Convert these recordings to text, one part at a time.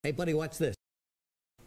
Hey buddy, watch this.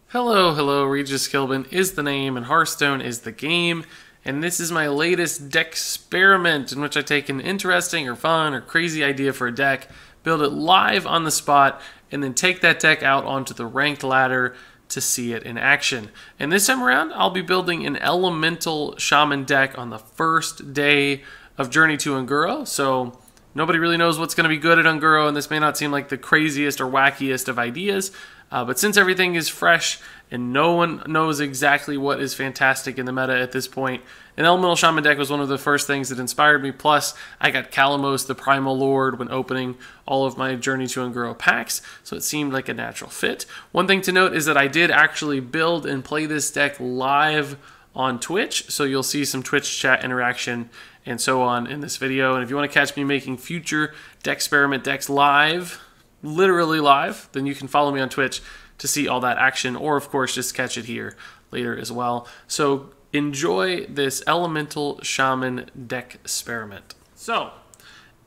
Hello, hello, Regis Kilbin is the name and Hearthstone is the game, and this is my latest Decksperiment in which I take an interesting or fun or crazy idea for a deck, build it live on the spot, and then take that deck out onto the ranked ladder to see it in action. And this time around, I'll be building an elemental shaman deck on the first day of Journey to Unguro, so nobody really knows what's going to be good at Unguro, and this may not seem like the craziest or wackiest of ideas, but since everything is fresh and no one knows exactly what is fantastic in the meta at this point, an Elemental Shaman deck was one of the first things that inspired me. Plus, I got Kalamos, the Primal Lord, when opening all of my Journey to Unguro packs, so it seemed like a natural fit. One thing to note is that I did actually build and play this deck live on Twitch, so you'll see some Twitch chat interaction and so on in this video. And if you want to catch me making future Decksperiment decks live, literally live, then you can follow me on Twitch to see all that action, or of course just catch it here later as well. So enjoy this Elemental Shaman Decksperiment. So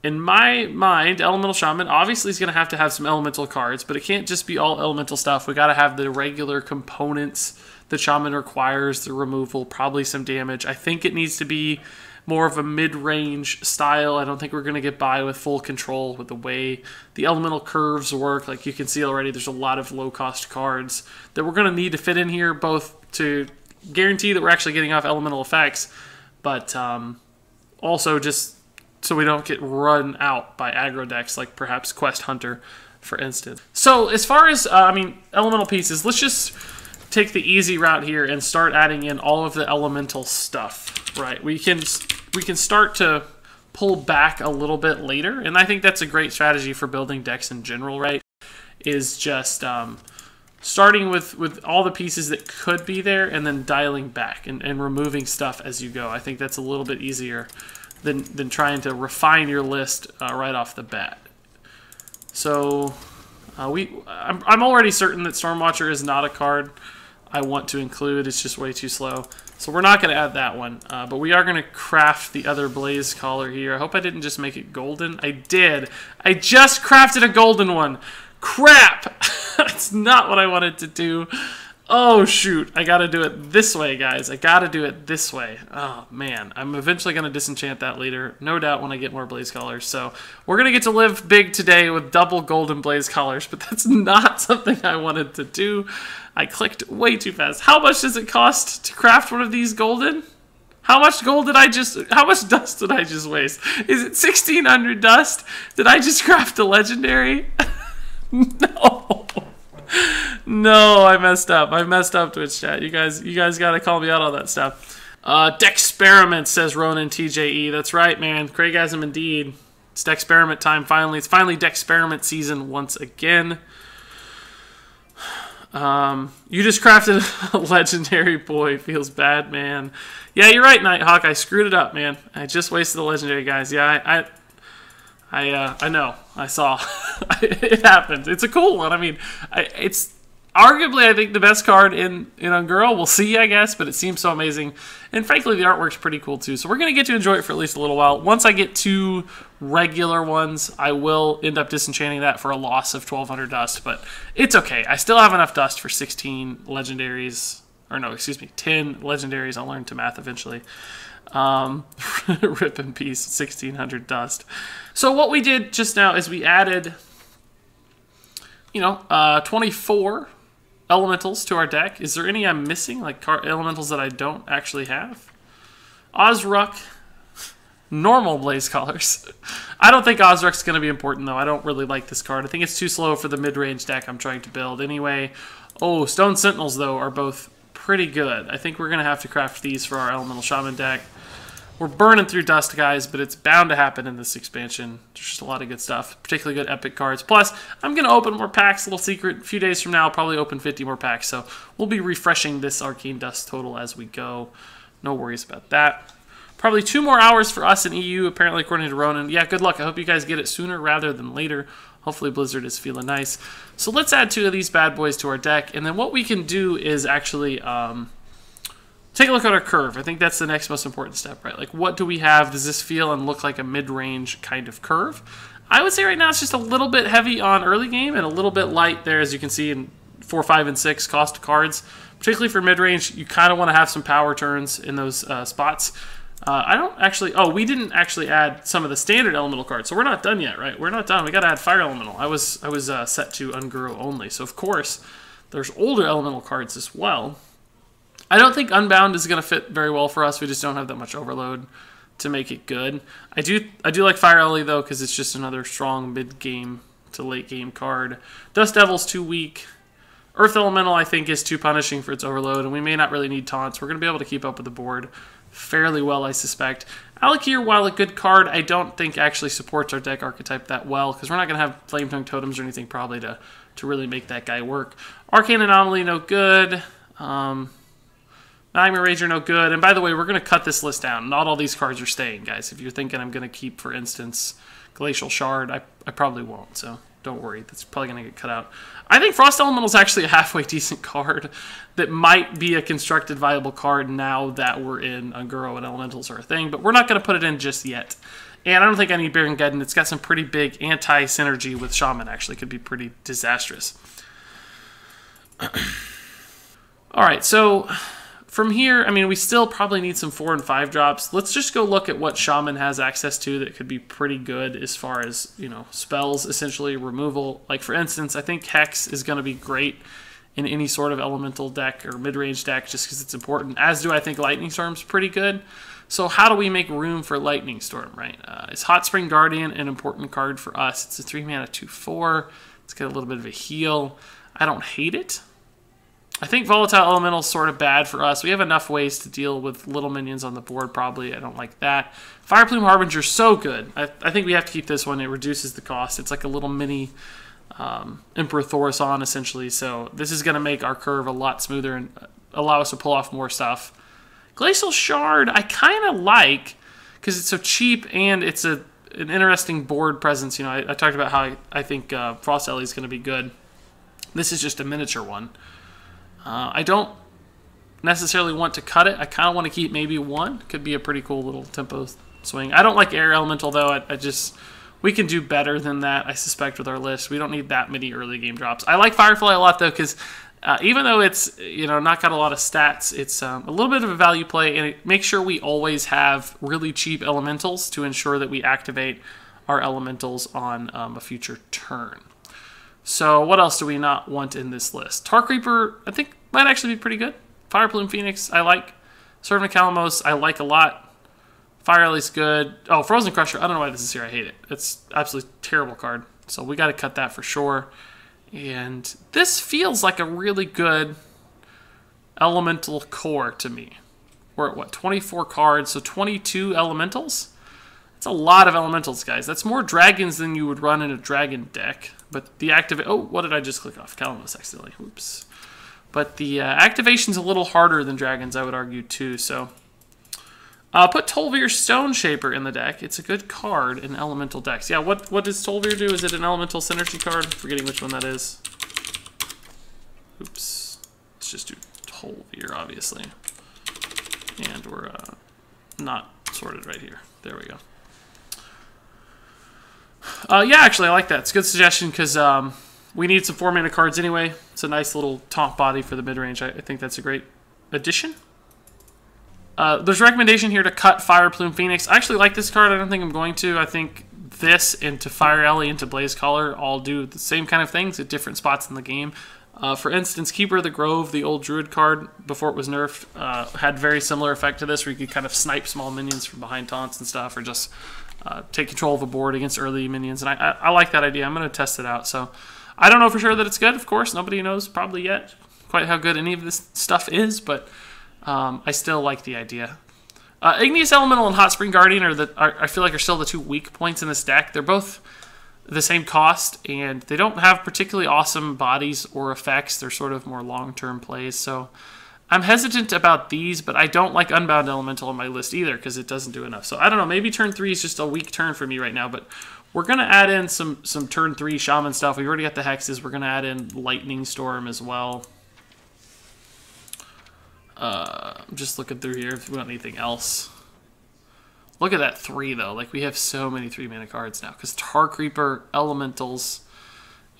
in my mind, Elemental Shaman obviously is going to have some elemental cards, but it can't just be all elemental stuff. We got to have the regular components that Shaman requires, the removal, probably some damage. I think it needs to be more of a mid-range style. I don't think we're going to get by with full control with the way the elemental curves work. Like you can see already, there's a lot of low-cost cards that we're going to need to fit in here, both to guarantee that we're actually getting off elemental effects, but also just so we don't get run out by aggro decks like perhaps Quest Hunter, for instance. So as far as, elemental pieces, let's just take the easy route here and start adding in all of the elemental stuff, right? We can start to pull back a little bit later, and I think that's a great strategy for building decks in general, right? Is just starting with all the pieces that could be there and then dialing back and removing stuff as you go. I think that's a little bit easier than trying to refine your list right off the bat. So I'm already certain that Stormwatcher is not a card I want to include. It's just way too slow. So we're not going to add that one, but we are going to craft the other Blaze Caller here. I hope I didn't just make it golden. I did. I just crafted a golden one. Crap! That's not what I wanted to do. Oh, shoot. I got to do it this way, guys. I got to do it this way. Oh, man. I'm eventually going to disenchant that later, no doubt, when I get more Blaze Collars. So we're going to get to live big today with double golden Blaze Collars, but that's not something I wanted to do. I clicked way too fast. How much does it cost to craft one of these golden? How much dust did I just waste? Is it 1,600 dust? Did I just craft a legendary? No. No, I messed up. I messed up, Twitch chat. You guys gotta call me out on that stuff. Decksperiment, says Ronan TJE. That's right, man. Craigasm indeed. It's Decksperiment time finally. It's finally Decksperiment season once again. You just crafted a legendary. Boy, feels bad, man. Yeah, you're right, Nighthawk. I screwed it up, man. I just wasted the legendary, guys. Yeah, I know. I saw. It happened. It's a cool one. I mean, it's arguably, I think, the best card in Unguro. We'll see, I guess, but it seems so amazing. And frankly, the artwork's pretty cool, too. So we're going to get to enjoy it for at least a little while. Once I get 2 regular ones, I will end up disenchanting that for a loss of 1,200 dust. But it's okay. I still have enough dust for 16 legendaries. Or no, excuse me, 10 legendaries. I'll learn to math eventually. Rip in peace, 1,600 dust. So what we did just now is we added, 24 elementals to our deck. Is there any I'm missing, like elementals that I don't actually have? Ozruk, normal Blaze Collars. I don't think Ozruk's going to be important, though. I don't really like this card. I think it's too slow for the mid-range deck I'm trying to build. Anyway, oh, Stone Sentinels, though, are both pretty good. I think we're going to have to craft these for our Elemental Shaman deck. We're burning through dust, guys, but it's bound to happen in this expansion. There's just a lot of good stuff, particularly good epic cards. Plus, I'm going to open more packs. Little secret, a few days from now, I'll probably open 50 more packs. So we'll be refreshing this Arcane Dust total as we go. No worries about that. Probably 2 more hours for us in EU, apparently, according to Ronan. Yeah, good luck. I hope you guys get it sooner rather than later. Hopefully Blizzard is feeling nice. So let's add 2 of these bad boys to our deck. And then what we can do is actually take a look at our curve. I think that's the next most important step, right? Like, what do we have? Does this feel and look like a mid-range kind of curve? I would say right now it's just a little bit heavy on early game and a little bit light there, as you can see, in 4, 5, and 6 cost cards. Particularly for mid-range, you kind of want to have some power turns in those spots. I don't actually... Oh, we didn't actually add some of the standard elemental cards, so we're not done yet, right? We're not done. We got to add fire elemental. I was set to Unguro only, so of course there's older elemental cards as well. I don't think Unbound is going to fit very well for us. We just don't have that much overload to make it good. I do like Fire Ellie though, because it's just another strong mid-game to late-game card. Dust Devil's too weak. Earth Elemental, I think, is too punishing for its overload, and we may not really need taunts. We're going to be able to keep up with the board fairly well, I suspect. Alakir, while a good card, I don't think actually supports our deck archetype that well, because we're not going to have Flame Tongue Totems or anything probably to really make that guy work. Arcane Anomaly, no good. Nightmare Rager, no good. And by the way, we're going to cut this list down. Not all these cards are staying, guys. If you're thinking I'm going to keep, for instance, Glacial Shard, I probably won't, so don't worry. That's probably going to get cut out. I think Frost Elemental is actually a halfway decent card that might be a constructed viable card now that we're in Unguro and Elementals are a thing, but we're not going to put it in just yet. And I don't think I need Baron-Geddon. It's got some pretty big anti-synergy with Shaman, actually. Could be pretty disastrous. All right, so from here, I mean, we still probably need some 4 and 5 drops. Let's just go look at what Shaman has access to that could be pretty good as far as, you know, spells, essentially, removal. Like, for instance, I think Hex is going to be great in any sort of elemental deck or mid-range deck just because it's important, as do I think Lightning Storm's pretty good. So how do we make room for Lightning Storm, right? Is Hot Spring Guardian an important card for us? It's a 3-mana 2/4. It's got a little bit of a heal. I don't hate it. I think Volatile Elemental is sort of bad for us. We have enough ways to deal with little minions on the board, probably. I don't like that. Fire Plume Harbinger's so good. I think we have to keep this one. It reduces the cost. It's like a little mini Emperor Thaurissan, essentially. So this is going to make our curve a lot smoother and allow us to pull off more stuff. Glacial Shard, I kind of like, because it's so cheap and it's an interesting board presence. You know, I talked about how I think Frost Ellie is going to be good. This is just a miniature one. I don't necessarily want to cut it. I kind of want to keep maybe 1. Could be a pretty cool little tempo swing. I don't like Air Elemental, though. We can do better than that, I suspect, with our list. We don't need that many early game drops. I like Firefly a lot, though, because even though it's, you know, not got a lot of stats, it's a little bit of a value play, and it makes sure we always have really cheap elementals to ensure that we activate our elementals on a future turn. So what else do we not want in this list? Tar Creeper, I think, might actually be pretty good. Fire Plume Phoenix, I like. Servant of Kalamos, I like a lot. Fire Ellie's good. Oh, Frozen Crusher, I don't know why this is here. I hate it. It's absolutely terrible card. So we got to cut that for sure. And this feels like a really good elemental core to me. We're at, what, 24 cards, so 22 elementals? That's a lot of elementals, guys. That's more dragons than you would run in a dragon deck. But the activate... Oh, what did I just click off? Kalamos accidentally. Oops. But the activation's a little harder than dragons, I would argue, too. So put Tolvir Stone Shaper in the deck. It's a good card in elemental decks. Yeah, what does Tolvir do? Is it an elemental synergy card? I'm forgetting which one that is. Oops. Let's just do Tolvir, obviously. And we're not sorted right here. There we go. Yeah, actually, I like that. It's a good suggestion because we need some 4-mana cards anyway. It's a nice little taunt body for the mid-range. I think that's a great addition. There's a recommendation here to cut Fire Plume Phoenix. I actually like this card. I don't think I'm going to. I think this into Fire Ellie into Blaze Caller all do the same kind of things at different spots in the game. For instance, Keeper of the Grove, the old Druid card, before it was nerfed, had very similar effect to this, where you could kind of snipe small minions from behind taunts and stuff, or just take control of a board against early minions. And I like that idea. I'm going to test it out. So I don't know for sure that it's good. Of course, nobody knows probably yet quite how good any of this stuff is, but I still like the idea. Igneous Elemental and Hot Spring Guardian I feel like are still the 2 weak points in this deck. They're both the same cost, and they don't have particularly awesome bodies or effects. They're sort of more long-term plays, so I'm hesitant about these, but I don't like Unbound Elemental on my list either because it doesn't do enough. So I don't know, maybe turn 3 is just a weak turn for me right now, but we're going to add in some turn 3 Shaman stuff. We've already got the Hexes. We're going to add in Lightning Storm as well. I'm just looking through here if we want anything else. Look at that 3, though. Like, we have so many 3-mana cards now because Tar Creeper, Elementals,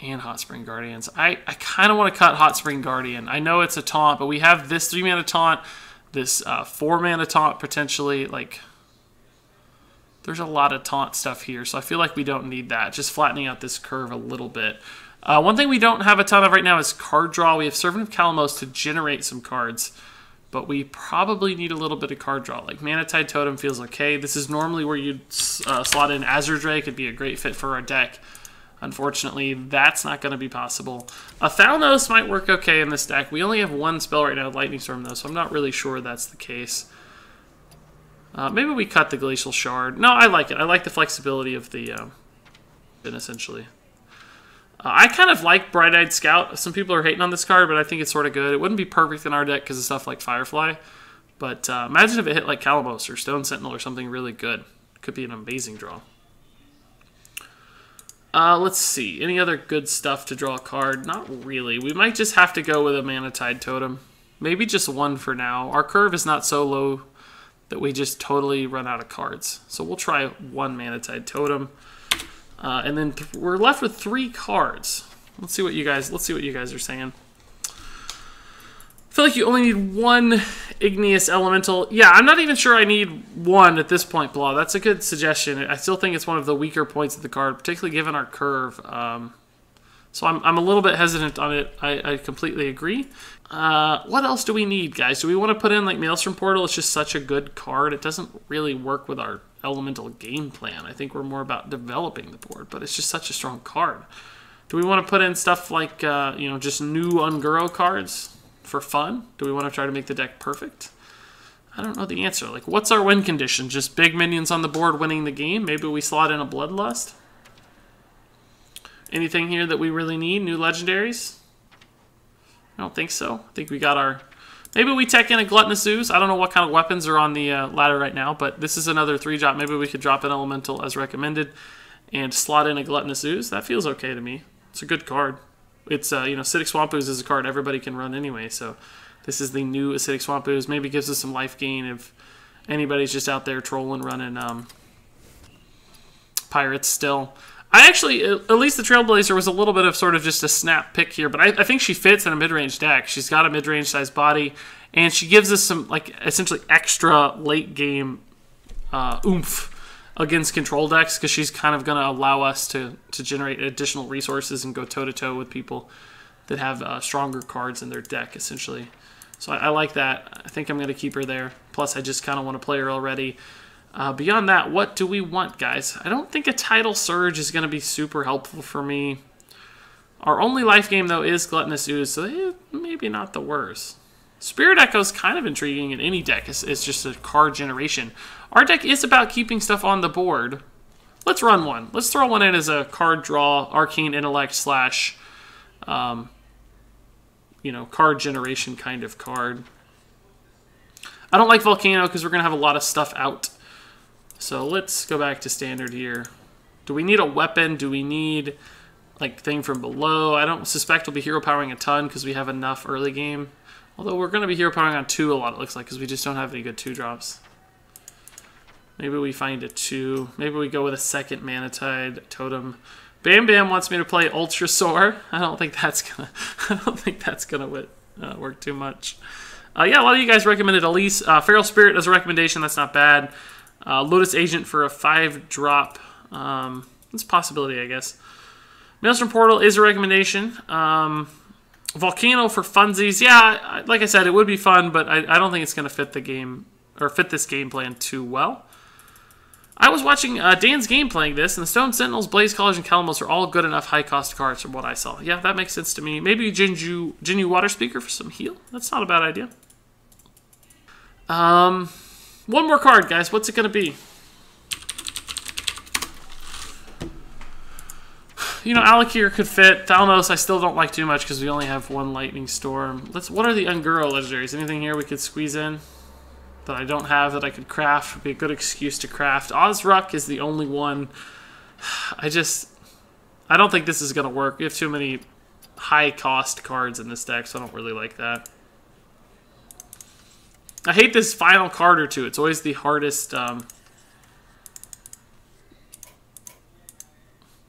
And Hot Spring Guardians. I kind of want to cut Hot Spring Guardian. I know it's a taunt, but we have this 3-mana taunt, this 4-mana taunt potentially. Like, there's a lot of taunt stuff here, so I feel like we don't need that. Just flattening out this curve a little bit. One thing we don't have a ton of right now is card draw. We have Servant of Kalamos to generate some cards, but we probably need a little bit of card draw. Like, Manatide Totem feels okay. This is normally where you'd slot in Azure Drake. It'd be a great fit for our deck. Unfortunately, that's not going to be possible. Thalnos might work okay in this deck. We only have one spell right now, Lightning Storm, though, so I'm not really sure that's the case. Maybe we cut the Glacial Shard. No, I like it. I like the flexibility of the essentially. I kind of like Bright-Eyed Scout. Some people are hating on this card, but I think it's sort of good. It wouldn't be perfect in our deck because of stuff like Firefly, but imagine if it hit like Kalamos or Stone Sentinel or something really good. Could be an amazing draw. Let's see. Any other good stuff to draw a card? Not really. We might just have to go with a Manatide Totem. Maybe just one for now. Our curve is not so low that we just totally run out of cards. So we'll try one Manatide Totem. And then we're left with 3 cards. Let's see what you guys are saying. I feel like you only need one Igneous Elemental. Yeah, I'm not even sure I need one at this point, Blah. That's a good suggestion. I still think it's one of the weaker points of the card, particularly given our curve. So I'm a little bit hesitant on it. I completely agree. What else do we need, guys? Do we want to put in like Maelstrom Portal? It's just such a good card. It doesn't really work with our elemental game plan. I think we're more about developing the board, but it's just such a strong card. Do we want to put in stuff like, you know, just new Unguro cards for fun? Do we want to try to make the deck perfect? I don't know the answer. Like, what's our win condition? Just big minions on the board winning the game? Maybe we slot in a Bloodlust? Anything here that we really need? New legendaries? I don't think so. I think we got our... Maybe we tech in a Gluttonous Ooze. I don't know what kind of weapons are on the ladder right now, but this is another 3-drop. Maybe we could drop an Elemental as recommended and slot in a Gluttonous Ooze. That feels okay to me. It's a good card. It's, you know, Acidic Swamp Ooze is a card everybody can run anyway, so this is the new Acidic Swamp Ooze. Maybe gives us some life gain if anybody's just out there trolling, running Pirates still. I actually, at least the Trailblazer was a little bit of sort of just a snap pick here, but I think she fits in a mid-range deck. She's got a mid-range sized body, and she gives us some, like, essentially extra late-game oomph against control decks, because she's kind of going to allow us to generate additional resources and go toe-to-toe with people that have stronger cards in their deck, essentially. So I like that. I think I'm going to keep her there. Plus, I just kind of want to play her already. Beyond that, what do we want, guys? I don't think a Tidal Surge is going to be super helpful for me. Our only life game, though, is Gluttonous Ooze, so maybe not the worst. Spirit Echo is kind of intriguing in any deck. It's just a card generation. Our deck is about keeping stuff on the board. Let's run one. Let's throw one in as a card draw, Arcane Intellect slash, you know, card generation kind of card. I don't like Volcano because we're going to have a lot of stuff out. So let's go back to standard here. Do we need a weapon? Do we need, like, thing from below? I don't suspect we'll be hero powering a ton because we have enough early game. Although we're going to be hero powering on 2 a lot, it looks like, because we just don't have any good 2-drops. Maybe we find a 2. Maybe we go with a second Manatide Totem. Bam Bam wants me to play Ultra Soar. I don't think that's gonna work too much. Yeah, a lot of you guys recommended Elise. Feral Spirit as a recommendation. That's not bad. Lotus Agent for a 5-drop. It's a possibility, I guess. Maelstrom Portal is a recommendation. Volcano for funsies. Yeah, like I said, it would be fun, but I don't think it's going to fit the game or fit this game plan too well. I was watching Dan's game playing this, and the Stone Sentinels, Blaze Callers, and Kalamos are all good enough high-cost cards from what I saw. Yeah, that makes sense to me. Maybe Jinju Water Speaker for some heal. That's not a bad idea. One more card, guys. What's it going to be? You know, Alakir could fit. Thalnos I still don't like too much because we only have one Lightning Storm. What are the Unguro legendaries? Anything here we could squeeze in that I don't have that I could craft? Would be a good excuse to craft. Ozruk is the only one. I don't think this is going to work. We have too many high-cost cards in this deck, so I don't really like that. I hate this final card or two. It's always the hardest...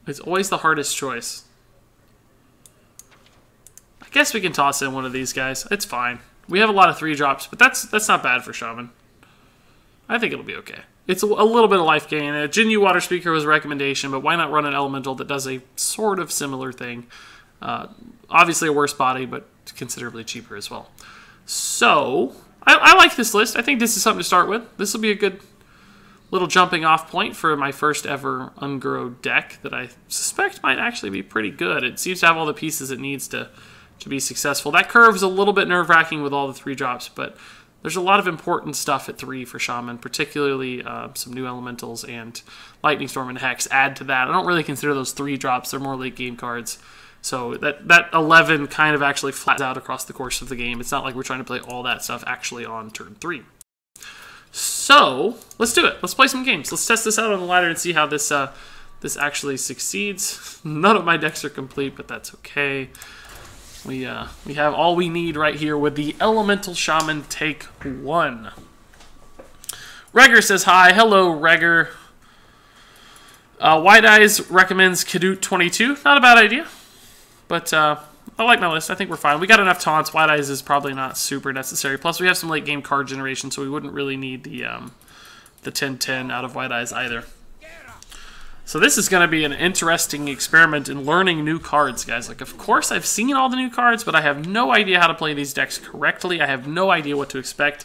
it's always the hardest choice. guess we can toss in one of these guys. It's fine. We have a lot of 3-drops, but that's not bad for Shaman. I think it'll be okay. It's a little bit of life gain. A Jinyu Water Speaker was a recommendation, but why not run an elemental that does a sort of similar thing? Obviously a worse body, but considerably cheaper as well. So, I like this list. I think this is something to start with. This will be a good little jumping off point for my first ever Ungro deck that I suspect might actually be pretty good. It seems to have all the pieces it needs to be successful. That curve is a little bit nerve-wracking with all the 3-drops, but there's a lot of important stuff at 3 for Shaman, particularly some new elementals and Lightning Storm and Hex add to that. I don't really consider those 3-drops. They're more late game cards. So that 11 kind of actually flats out across the course of the game. It's not like we're trying to play all that stuff actually on turn 3. So, let's do it. Let's play some games. Let's test this out on the ladder and see how this actually succeeds. None of my decks are complete, but that's okay. We have all we need right here with the Elemental Shaman take 1. Regger says hi. Hello, Regger. White Eyes recommends Kadut 22. Not a bad idea. But I like my list. I think we're fine. We got enough taunts. White Eyes is probably not super necessary. Plus, we have some late game card generation, so we wouldn't really need the 10-10 out of White Eyes either. So this is going to be an interesting experiment in learning new cards, guys. Like, of course, I've seen all the new cards, but I have no idea how to play these decks correctly. I have no idea what to expect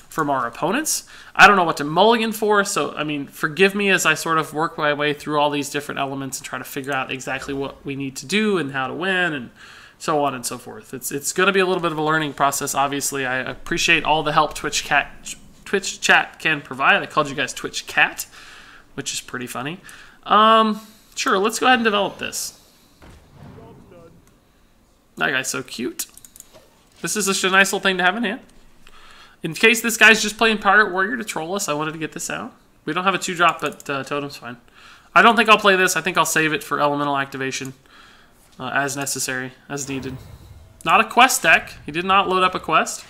from our opponents. I don't know what to mulligan for, so, I mean, forgive me as I sort of work my way through all these different elements and try to figure out exactly what we need to do and how to win and so on and so forth. It's going to be a little bit of a learning process, obviously. I appreciate all the help Twitch chat can provide. I called you guys Twitch Cat, which is pretty funny. Sure, let's go ahead and develop this. That guy's so cute. This is just a nice little thing to have in hand. In case this guy's just playing Pirate Warrior to troll us, I wanted to get this out. We don't have a 2-drop, but Totem's fine. I don't think I'll play this. I think I'll save it for elemental activation as necessary, as needed. Not a quest deck. He did not load up a quest.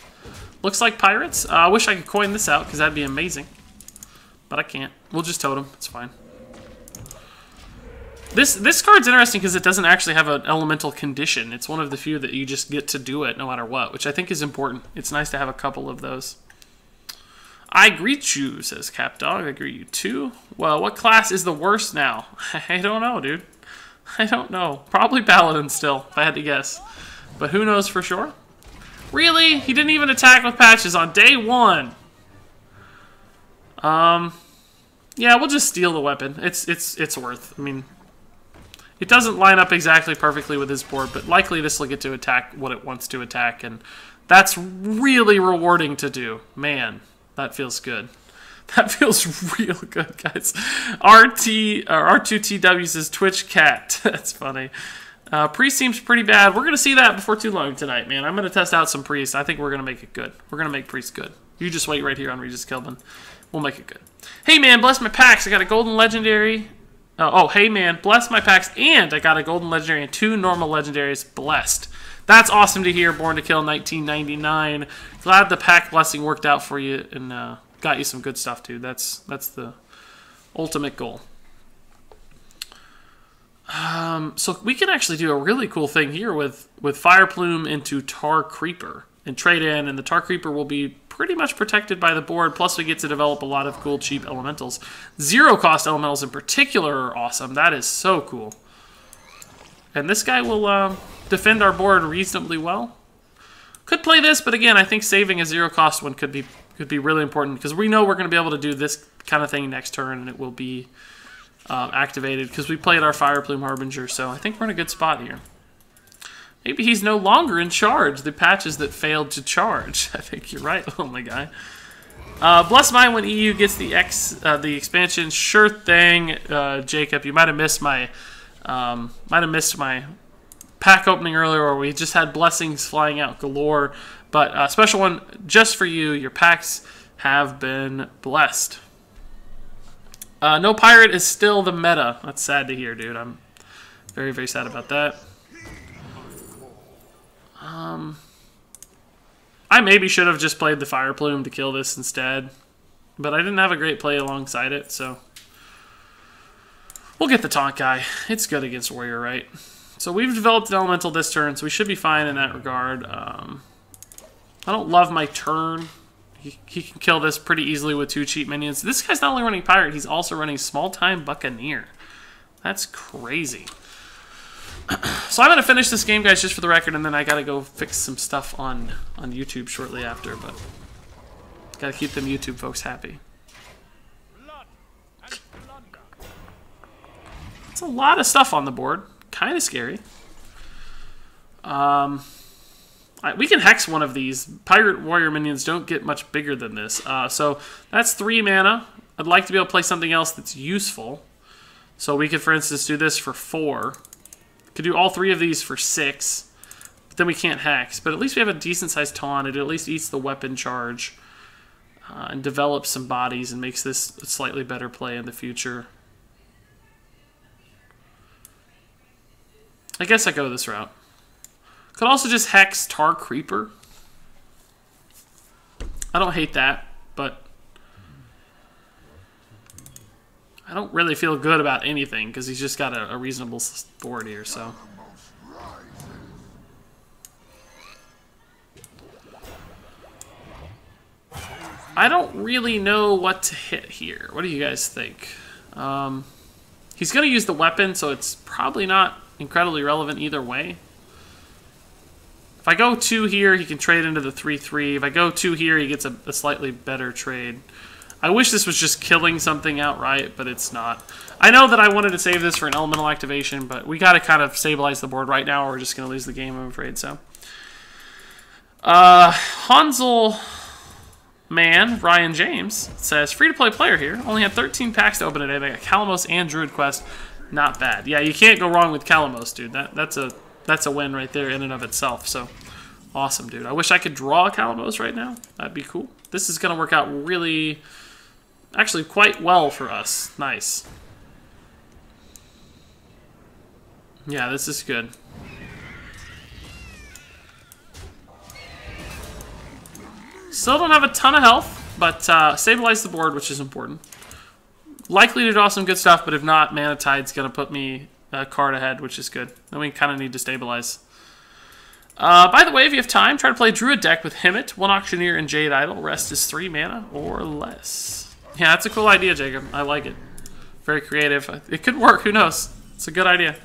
Looks like pirates. I wish I could coin this out, because that'd be amazing. But I can't. We'll just Totem. It's fine. This card's interesting because it doesn't actually have an elemental condition. It's one of the few that you just get to do it no matter what, which I think is important. It's nice to have a couple of those. I greet you, says Capdog. I greet you too. Well, what class is the worst now? I don't know, dude. I don't know. Probably Paladin still, if I had to guess. But who knows for sure? Really? He didn't even attack with patches on day 1. Yeah, we'll just steal the weapon. It's worth. I mean, it doesn't line up exactly perfectly with his board, but likely this will get to attack what it wants to attack, and that's really rewarding to do. Man, that feels good. That feels real good, guys. R2TW says Twitch Cat. That's funny. Priest seems pretty bad. We're going to see that before too long tonight, man. I'm going to test out some Priest. I think we're going to make it good. We're going to make Priest good. You just wait right here on Regis Kelvin. We'll make it good. Hey, man, bless my packs. I got a golden legendary. Oh, hey, man, bless my packs. And I got a golden legendary and 2 normal legendaries. Blessed. That's awesome to hear, Born to Kill 1999. Glad the pack blessing worked out for you and got you some good stuff, dude. That's the ultimate goal. So we can actually do a really cool thing here with Fire Plume into Tar Creeper and trade in, and the Tar Creeper will be pretty much protected by the board, plus we get to develop a lot of cool, cheap elementals. 0-cost elementals in particular are awesome. That is so cool. And this guy will defend our board reasonably well. Could play this, but again, I think saving a 0-cost one could be really important, because we know we're going to be able to do this kind of thing next turn, and it will be activated, because we played our Fire Plume Harbinger, so I think we're in a good spot here. Maybe he's no longer in charge. The patches that failed to charge. I think you're right, oh my guy. Bless mine when EU gets the expansion. Sure thing, Jacob. You might have missed my pack opening earlier, where we just had blessings flying out galore. But special one just for you. Your packs have been blessed. No pirate is still the meta. That's sad to hear, dude. I'm very, very sad about that. I maybe should have just played the Fire Plume to kill this instead, but I didn't have a great play alongside it, so we'll get the taunt guy. It's good against Warrior, right? So we've developed an elemental this turn, so we should be fine in that regard. I don't love my turn. He can kill this pretty easily with 2 cheap minions. This guy's not only running Pirate, he's also running Small-Time Buccaneer. That's crazy. So I'm going to finish this game, guys, just for the record, and then I got to go fix some stuff on YouTube shortly after, but got to keep them YouTube folks happy. It's a lot of stuff on the board. Kind of scary. We can hex one of these. Pirate Warrior minions don't get much bigger than this. So that's 3 mana. I'd like to be able to play something else that's useful. So we could, for instance, do this for 4. Could do all 3 of these for 6. But then we can't hex. But at least we have a decent-sized taunt. It at least eats the weapon charge. And develops some bodies and makes this a slightly better play in the future. I guess I go this route. Could also just hex Tar Creeper. I don't hate that, but I don't really feel good about anything because he's just got a reasonable board here, so. I don't really know what to hit here. What do you guys think? He's going to use the weapon, so it's probably not incredibly relevant either way. If I go 2 here, he can trade into the 3/3. If I go 2 here, he gets a slightly better trade. I wish this was just killing something outright, but it's not. I know that I wanted to save this for an elemental activation, but we got to kind of stabilize the board right now, or we're just going to lose the game, I'm afraid. So, Hansel Man, Ryan James, says, free-to-play player here. Only had 13 packs to open today. They got Calamos and Druid Quest. Not bad. Yeah, you can't go wrong with Calamos, dude. That's a win right there in and of itself. So, awesome, dude. I wish I could draw Calamos right now. That'd be cool. This is going to work out really, actually quite well for us. Nice. Yeah, this is good. Still don't have a ton of health, but stabilize the board, which is important. Likely to draw some good stuff, but if not, Mana Tide's going to put me a card ahead, which is good. Then we kind of need to stabilize. By the way, if you have time, try to play Druid deck with Hemmet, 1 Auctioneer, and Jade Idol. Rest is 3 mana or less. Yeah, that's a cool idea, Jacob. I like it. Very creative. It could work. Who knows? It's a good idea.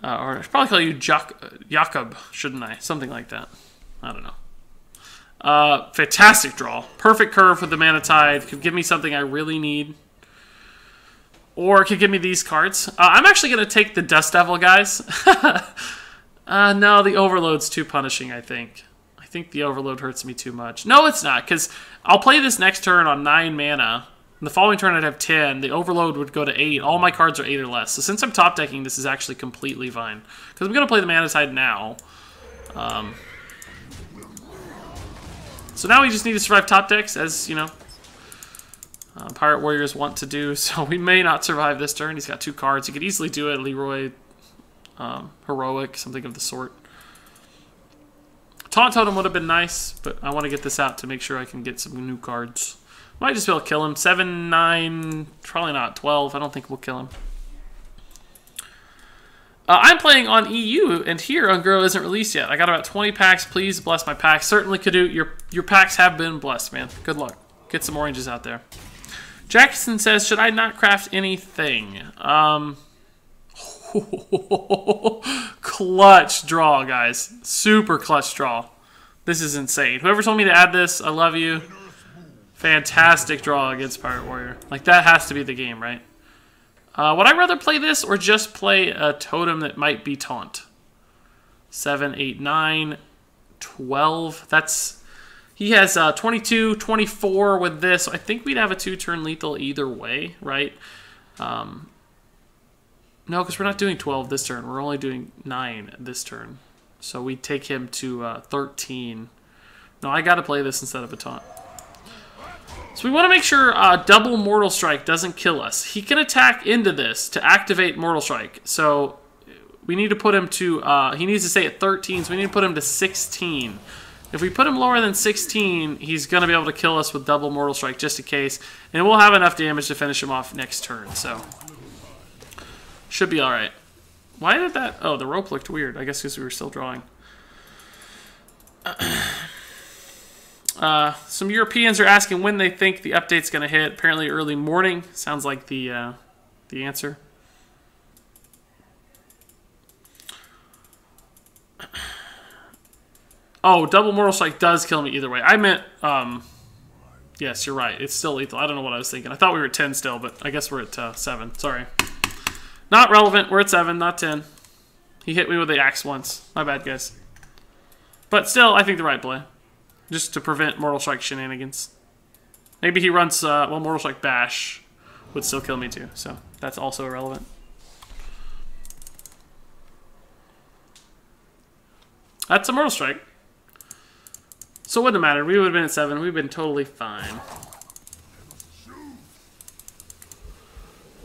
Or I should probably call you Jakob, shouldn't I? Something like that. I don't know. Fantastic draw. Perfect curve with the Mana Tide. Could give me something I really need. Or it could give me these cards. I'm actually going to take the Dust Devil, guys. No, the Overload's too punishing, I think. I think the Overload hurts me too much. No, it's not, because I'll play this next turn on 9 mana. And the following turn I'd have 10. The Overload would go to 8. All my cards are 8 or less. So since I'm top decking, this is actually completely fine. Because I'm going to play the Mana Tide now. So now we just need to survive top decks, as, you know, Pirate Warriors want to do. So we may not survive this turn. He's got 2 cards. He could easily do it. Leroy, Heroic, something of the sort. Taunt Totem would have been nice, but I want to get this out to make sure I can get some new cards. Might just be able to kill him. 7, 9, probably not. 12, I don't think we'll kill him. I'm playing on EU, and here Ungro isn't released yet. I got about 20 packs. Please bless my packs. Certainly could do. Your packs have been blessed, man. Good luck. Get some oranges out there. Jackson says, should I not craft anything? Clutch draw, guys. Super clutch draw. This is insane. Whoever told me to add this, I love you. Fantastic draw against Pirate Warrior. Like, that has to be the game, right? Would I rather play this or just play a totem that might be taunt? 7, 8, 9, 12. That's... He has 22, 24 with this. So I think we'd have a 2-turn lethal either way, right? No, because we're not doing 12 this turn. We're only doing 9 this turn. So we take him to 13. No, I got to play this instead of a taunt. So we want to make sure double Mortal Strike doesn't kill us. He can attack into this to activate Mortal Strike. So we need to put him to... he needs to stay at 13, so we need to put him to 16. If we put him lower than 16, he's going to be able to kill us with double Mortal Strike just in case. And we'll have enough damage to finish him off next turn, so... Should be alright. Why did that... Oh, the rope looked weird. I guess because we were still drawing. Some Europeans are asking when they think the update's going to hit. Apparently early morning. Sounds like the answer. Oh, double Mortal Strike does kill me either way. I meant... yes, you're right. It's still lethal. I don't know what I was thinking. I thought we were at 10 still, but I guess we're at 7. Sorry. Not relevant. We're at 7, not 10. He hit me with the axe once. My bad, guys. But still, I think the right play. Just to prevent Mortal Strike shenanigans. Maybe he runs, well, Mortal Strike Bash would still kill me too. So that's also irrelevant. That's a Mortal Strike. So it wouldn't have mattered. We would have been at 7. We've been totally fine.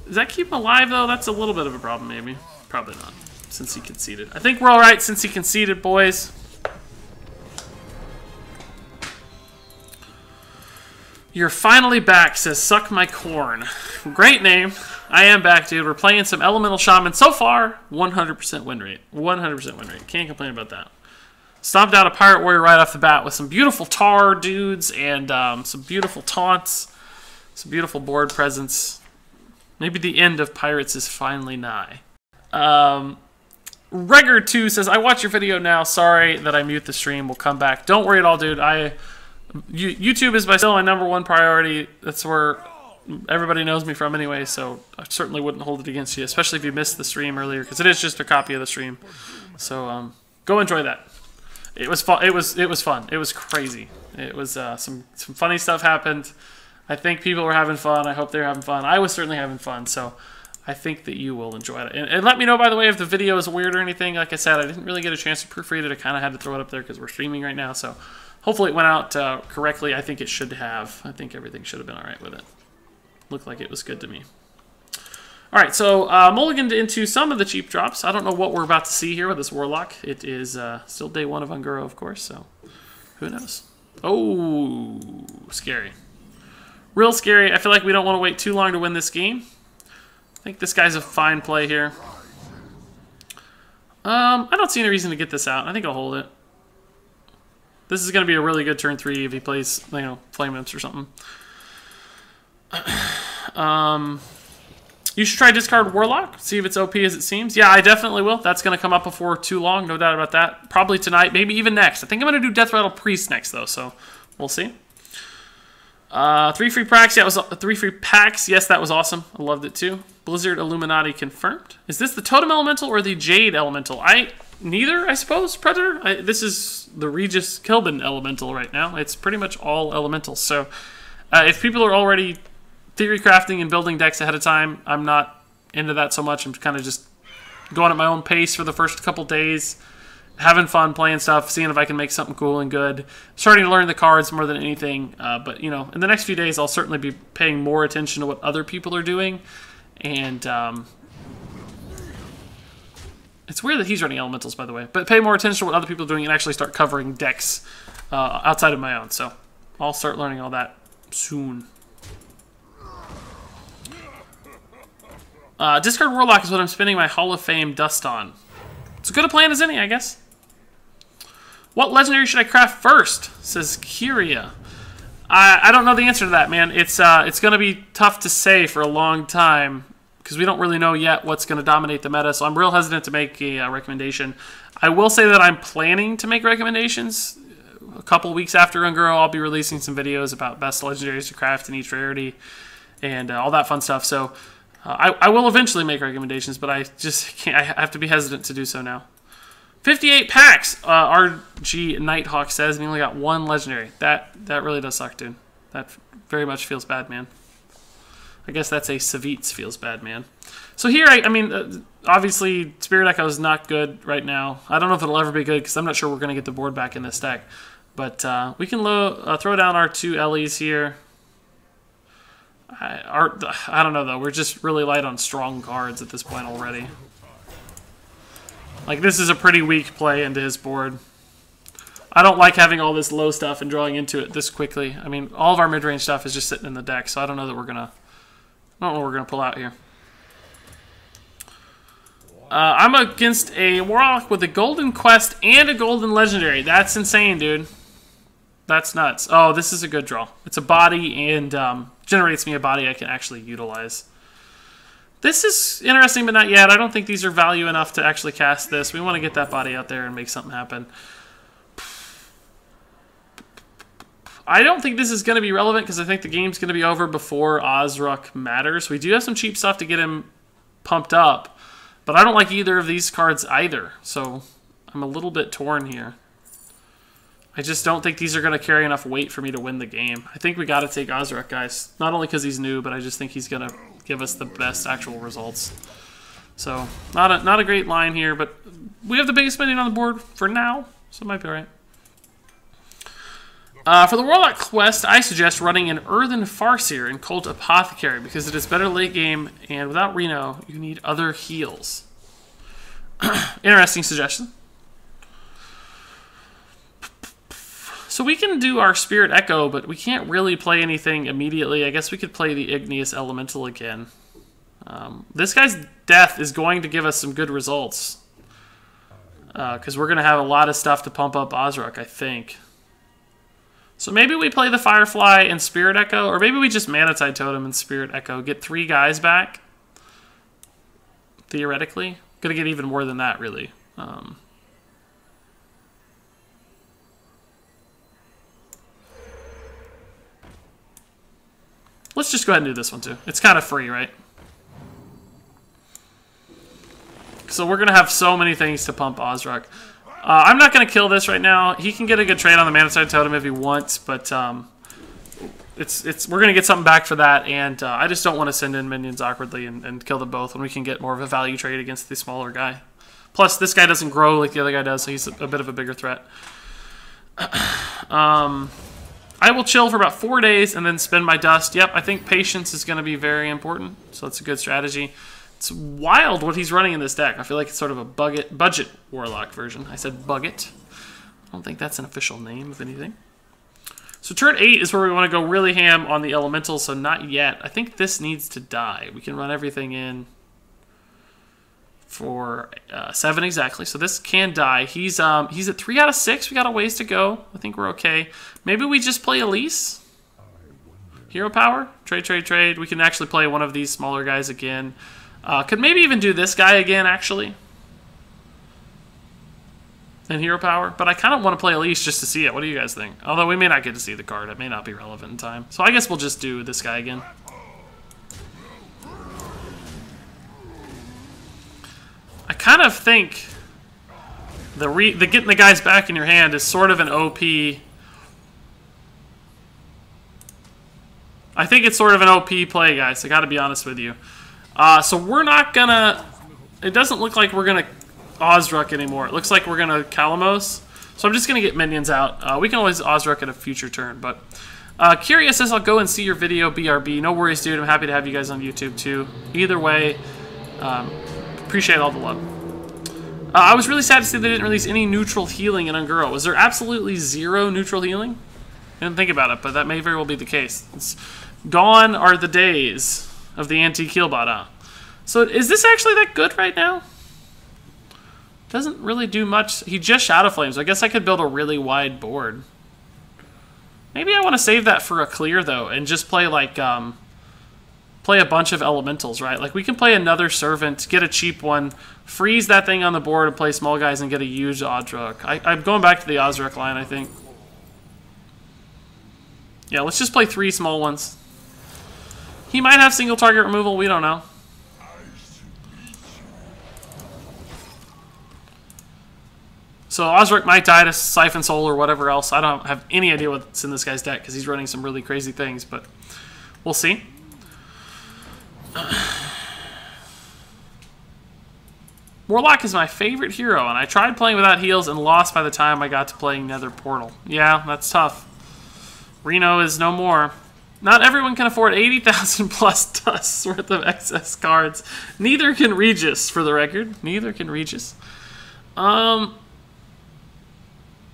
Does that keep him alive, though? That's a little bit of a problem, maybe. Probably not, since he conceded. I think we're all right since he conceded, boys. You're finally back, says Suck My Corn. Great name. I am back, dude. We're playing some Elemental Shaman. So far, 100% win rate. 100% win rate. Can't complain about that. Stomped out a Pirate Warrior right off the bat with some beautiful tar dudes and some beautiful taunts. Some beautiful board presence. Maybe the end of Pirates is finally nigh. Regger2 says, I watch your video now. Sorry that I mute the stream. We'll come back. Don't worry at all, dude. YouTube is still my #1 priority. That's where everybody knows me from anyway, so I certainly wouldn't hold it against you, especially if you missed the stream earlier, because it is just a copy of the stream. So go enjoy that. It was fun. It was fun. It was crazy. It was some funny stuff happened. I think people were having fun. I hope they're having fun. I was certainly having fun, so I think that you will enjoy it. And let me know, by the way, if the video is weird or anything. Like I said, I didn't really get a chance to proofread it. I kind of had to throw it up there because we're streaming right now, so hopefully it went out correctly. I think it should have. I think everything should have been all right with it. Looked like it was good to me. All right, so mulliganed into some of the cheap drops. I don't know what we're about to see here with this Warlock. It is still day 1 of Unguro, of course, so who knows? Oh, scary. Real scary. I feel like we don't want to wait too long to win this game. I think this guy's a fine play here. I don't see any reason to get this out. I think I'll hold it. This is going to be a really good turn 3 if he plays, you know, Flame Imps or something. You should try discard Warlock, see if it's OP as it seems. Yeah, I definitely will. That's going to come up before too long, no doubt about that. Probably tonight, maybe even next. I think I'm going to do Death Rattle Priest next, though, so we'll see. 3 free packs. Yeah, it was 3 free packs. Yes, that was awesome. I loved it too. Blizzard Illuminati confirmed. Is this the Totem Elemental or the Jade Elemental? Neither, I suppose, Predator. This is the Regis Kilbin Elemental right now. It's pretty much all Elementals. So if people are already theory crafting and building decks ahead of time, I'm not into that so much. I'm kind of just going at my own pace for the first couple days, having fun, playing stuff, seeing if I can make something cool and good. Starting to learn the cards more than anything. But, you know, in the next few days, I'll certainly be paying more attention to what other people are doing. And it's weird that he's running Elementals, by the way. But pay more attention to what other people are doing and actually start covering decks outside of my own. So I'll start learning all that soon. Discard Warlock is what I'm spending my Hall of Fame dust on. It's as good a plan as any, I guess. What legendary should I craft first? Says Kyria. I don't know the answer to that, man. It's going to be tough to say for a long time because we don't really know yet what's going to dominate the meta, so I'm real hesitant to make a recommendation. I will say that I'm planning to make recommendations. A couple weeks after Unguro, I'll be releasing some videos about best legendaries to craft in each rarity and all that fun stuff, so I will eventually make recommendations, but I just can't. I have to be hesitant to do so now. 58 packs, RG Nighthawk says, and he only got 1 legendary. That really does suck, dude. That very much feels bad, man. I guess that's a Savitz feels bad, man. So here, I mean, obviously, Spirit Echo is not good right now. I don't know if it'll ever be good, because I'm not sure we're going to get the board back in this deck. But we can throw down our 2 Ellies here. I don't know, though. We're just really light on strong cards at this point already. Like, this is a pretty weak play into his board. I don't like having all this low stuff and drawing into it this quickly. I mean, all of our mid-range stuff is just sitting in the deck, so I don't know that we're gonna... I don't know what we're gonna pull out here. I'm against a warlock with a golden quest and a golden legendary. That's insane, dude. That's nuts. Oh, this is a good draw. It's a body and generates me a body I can actually utilize. This is interesting, but not yet. I don't think these are value enough to actually cast this. We want to get that body out there and make something happen. I don't think this is going to be relevant because I think the game's going to be over before Ozruk matters. We do have some cheap stuff to get him pumped up, but I don't like either of these cards either. So I'm a little bit torn here. I just don't think these are going to carry enough weight for me to win the game. I think we got to take Ozruk, guys. Not only because he's new, but I just think he's going to give us the best actual results. So not a great line here, but we have the biggest minion on the board for now, so it might be all right. For the Warlock quest, I suggest running an Earthen Farseer and Cult Apothecary because it is better late game, and without Reno, you need other heals. Interesting suggestion. So we can do our Spirit Echo, but we can't really play anything immediately. I guess we could play the Igneous Elemental again. This guy's death is going to give us some good results. Because we're going to have a lot of stuff to pump up Ozruk, I think. So maybe we play the Firefly and Spirit Echo, or maybe we just Mana Tide Totem and Spirit Echo. Get 3 guys back. Theoretically. Gonna get even more than that, really. Let's just go ahead and do this one, too. It's kind of free, right? So we're going to have so many things to pump Ozruk. I'm not going to kill this right now. He can get a good trade on the Mana Tide Totem if he wants, but we're going to get something back for that, and I just don't want to send in minions awkwardly and kill them both when we can get more of a value trade against the smaller guy. Plus, this guy doesn't grow like the other guy does, so he's a bit of a bigger threat. I will chill for about 4 days and then spend my dust. Yep, I think patience is going to be very important, so that's a good strategy. It's wild what he's running in this deck. I feel like it's sort of a budget Warlock version. I said budget. I don't think that's an official name of anything. So turn 8 is where we want to go really ham on the elemental, so not yet. I think this needs to die. We can run everything in for 7 exactly, so this can die. He's at 3 out of 6. We got a ways to go. I think we're okay. Maybe we just play Elise. Hero power. Trade. We can actually play one of these smaller guys again. Could maybe even do this guy again, actually. And hero power. But I kind of want to play Elise just to see it. What do you guys think? Although we may not get to see the card. It may not be relevant in time. So I guess we'll just do this guy again. I kind of think the getting the guys back in your hand is sort of an OP. I think it's sort of an OP play, guys. I got to be honest with you. So we're not gonna. It doesn't look like we're gonna Ozruk anymore. It looks like we're gonna Kalamos. So I'm just gonna get minions out. We can always Ozruk at a future turn, but Curious says I'll go and see your video, BRB. No worries, dude. I'm happy to have you guys on YouTube too. Either way. Appreciate all the love. I was really sad to see they didn't release any neutral healing in Unguro. Was there absolutely 0 neutral healing? I didn't think about it, but that may very well be the case. Gone are the days of the anti-Keelbot, huh? So is this actually that good right now? Doesn't really do much. He just Shadow Flames. I guess I could build a really wide board. Maybe I want to save that for a clear, though, and just play like... play a bunch of elementals, right? Like, we can play another servant, get a cheap one, freeze that thing on the board and play small guys and get a huge Ozruk. I'm going back to the Ozruk line, I think. Yeah, let's just play 3 small ones. He might have single target removal, we don't know. So Ozruk might die to Siphon Soul or whatever else. I don't have any idea what's in this guy's deck because he's running some really crazy things, but we'll see. Warlock is my favorite hero, and I tried playing without heals and lost by the time I got to playing Nether Portal. Yeah, that's tough. Reno is no more. Not everyone can afford 80,000 plus dusts worth of excess cards. Neither can Regis, for the record. Neither can Regis.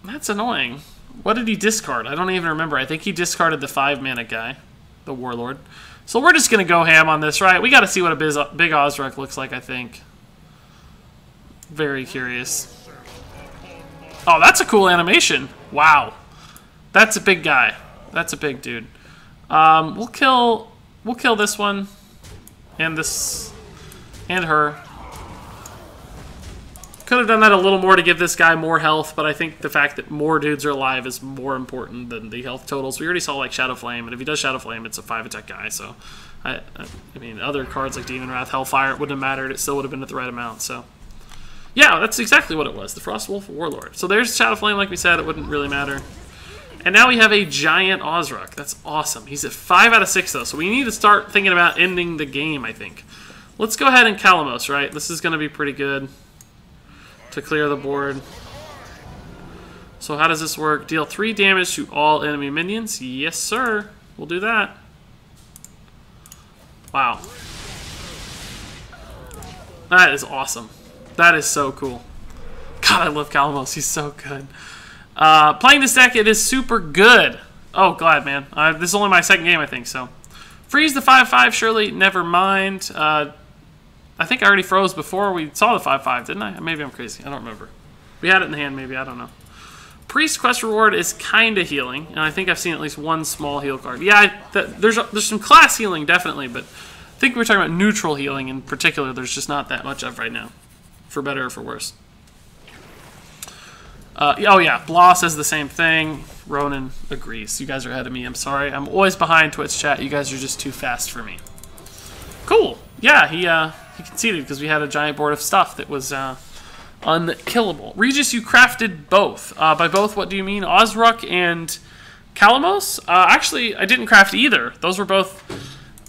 That's annoying. What did he discard? I don't even remember. I think he discarded the 5-mana guy, the Warlord. So we're just going to go ham on this, right? We got to see what a big Ozruk looks like, I think. Very curious. Oh, that's a cool animation. Wow. That's a big guy. That's a big dude. We'll kill this one. And this. And her. Could have done that a little more to give this guy more health, but I think the fact that more dudes are alive is more important than the health totals. We already saw like Shadow Flame, and if he does Shadow Flame, it's a 5 attack guy, so I mean, other cards like Demon Wrath, Hellfire, it wouldn't have mattered. It still would have been at the right amount, so. Yeah, that's exactly what it was, the Frostwolf Warlord. So there's Shadow Flame, like we said, it wouldn't really matter. And now we have a giant Ozruk. That's awesome. He's at 5 out of 6, though, so we need to start thinking about ending the game, I think. Let's go ahead and Calamos, right? This is going to be pretty good to clear the board. So how does this work? Deal 3 damage to all enemy minions. Yes, sir. We'll do that. Wow. That is awesome. That is so cool. God, I love Calamos. He's so good. Playing this deck, it is super good. Oh, glad, man. This is only my second game, I think, so. Freeze the 5/5, surely. Never mind. I think I already froze before we saw the 5/5, didn't I? Maybe I'm crazy. I don't remember. We had it in the hand, maybe. I don't know. Priest quest reward is kind of healing, and I think I've seen at least one small heal card. Yeah, there's some class healing, definitely, but I think we're talking about neutral healing in particular. There's just not that much of right now, for better or for worse. Oh, yeah. Blah says the same thing. Ronan agrees. You guys are ahead of me. I'm sorry. I'm always behind Twitch chat. You guys are just too fast for me. Cool. Yeah, he conceded because we had a giant board of stuff that was unkillable. Regis, you crafted both. By both, what do you mean? Ozruk and Calamos? Actually, I didn't craft either. Those were both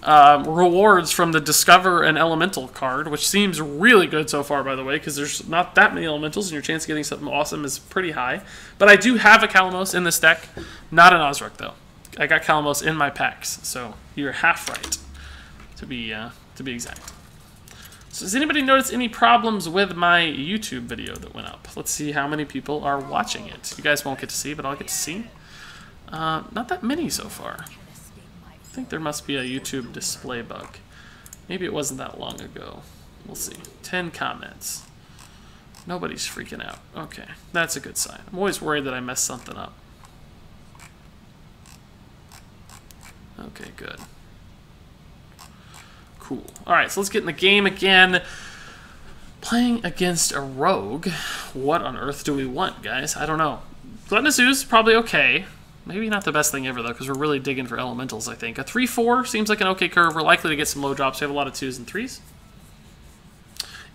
rewards from the Discover an Elemental card, which seems really good so far, by the way, because there's not that many elementals, and your chance of getting something awesome is pretty high. But I do have a Calamos in this deck, not an Ozruk, though. I got Calamos in my packs, so you're half right, to be exact. So does anybody notice any problems with my YouTube video that went up? Let's see how many people are watching it. You guys won't get to see, but I'll get to see. Not that many so far. I think there must be a YouTube display bug. Maybe it wasn't that long ago. We'll see. 10 comments. Nobody's freaking out. Okay, that's a good sign. I'm always worried that I messed something up. Okay, good. Cool. Alright, so let's get in the game again. Playing against a rogue. What on earth do we want, guys? I don't know. Gluttonous Ooze, probably okay. Maybe not the best thing ever, though, because we're really digging for elementals, I think. A 3-4 seems like an okay curve. We're likely to get some low drops. We have a lot of 2s and 3s.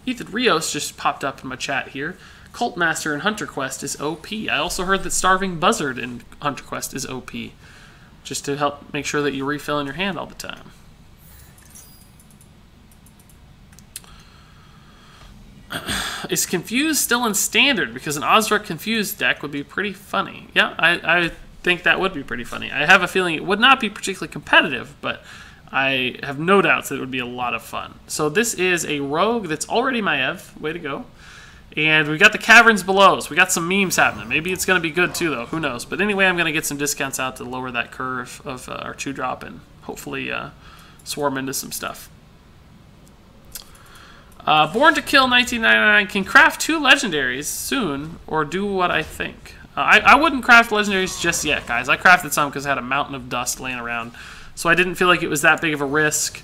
Ethan Rios just popped up in my chat here. Cult Master in Hunter Quest is OP. I also heard that Starving Buzzard in Hunter Quest is OP. Just to help make sure that you refill in your hand all the time. Is Confused still in Standard? Because an Ozruk Confused deck would be pretty funny. Yeah, I think that would be pretty funny. I have a feeling it would not be particularly competitive, but I have no doubts that it would be a lot of fun. So this is a rogue that's already Maev. Way to go. And we got the Caverns below, so we got some memes happening. Maybe it's going to be good too, though. Who knows? But anyway, I'm going to get some discounts out to lower that curve of our 2-drop and hopefully swarm into some stuff. Born to Kill 1999 can craft 2 legendaries soon, or do what I think. I wouldn't craft legendaries just yet, guys. I crafted some because I had a mountain of dust laying around, so I didn't feel like it was that big of a risk.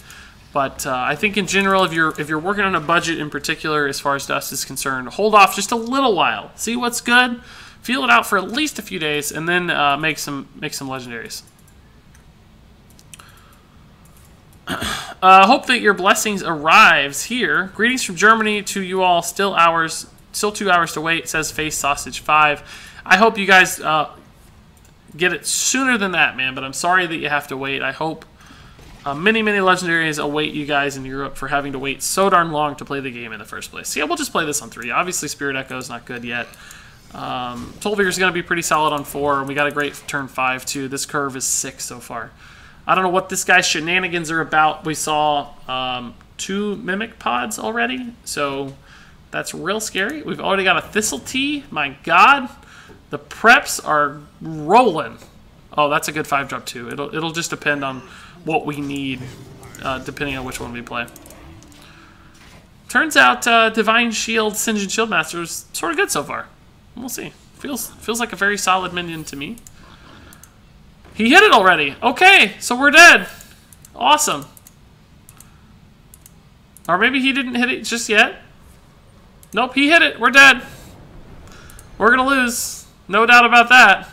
But I think in general, if you're working on a budget in particular, as far as dust is concerned, hold off just a little while. See what's good, feel it out for at least a few days, and then make some legendaries. Hope that your blessings arrives here. Greetings from Germany to you all. Still 2 hours to wait. Says Face Sausage 5. I hope you guys get it sooner than that, man. But I'm sorry that you have to wait. I hope many legendaries await you guys in Europe for having to wait so darn long to play the game in the first place. So yeah, we'll just play this on 3. Obviously, Spirit Echo is not good yet. Tolvir is going to be pretty solid on 4. We got a great turn 5 too. This curve is 6 so far. I don't know what this guy's shenanigans are about. We saw 2 Mimic Pods already, so that's real scary. We've already got a Thistle Tea. My God, the preps are rolling. Oh, that's a good 5-drop too. It'll just depend on what we need, depending on which one we play. Turns out Divine Shield, Sinjin Shieldmaster is sort of good so far. We'll see. Feels like a very solid minion to me. He hit it already. Okay, so we're dead. Awesome. Or maybe he didn't hit it just yet. Nope, he hit it. We're dead. We're gonna lose. No doubt about that.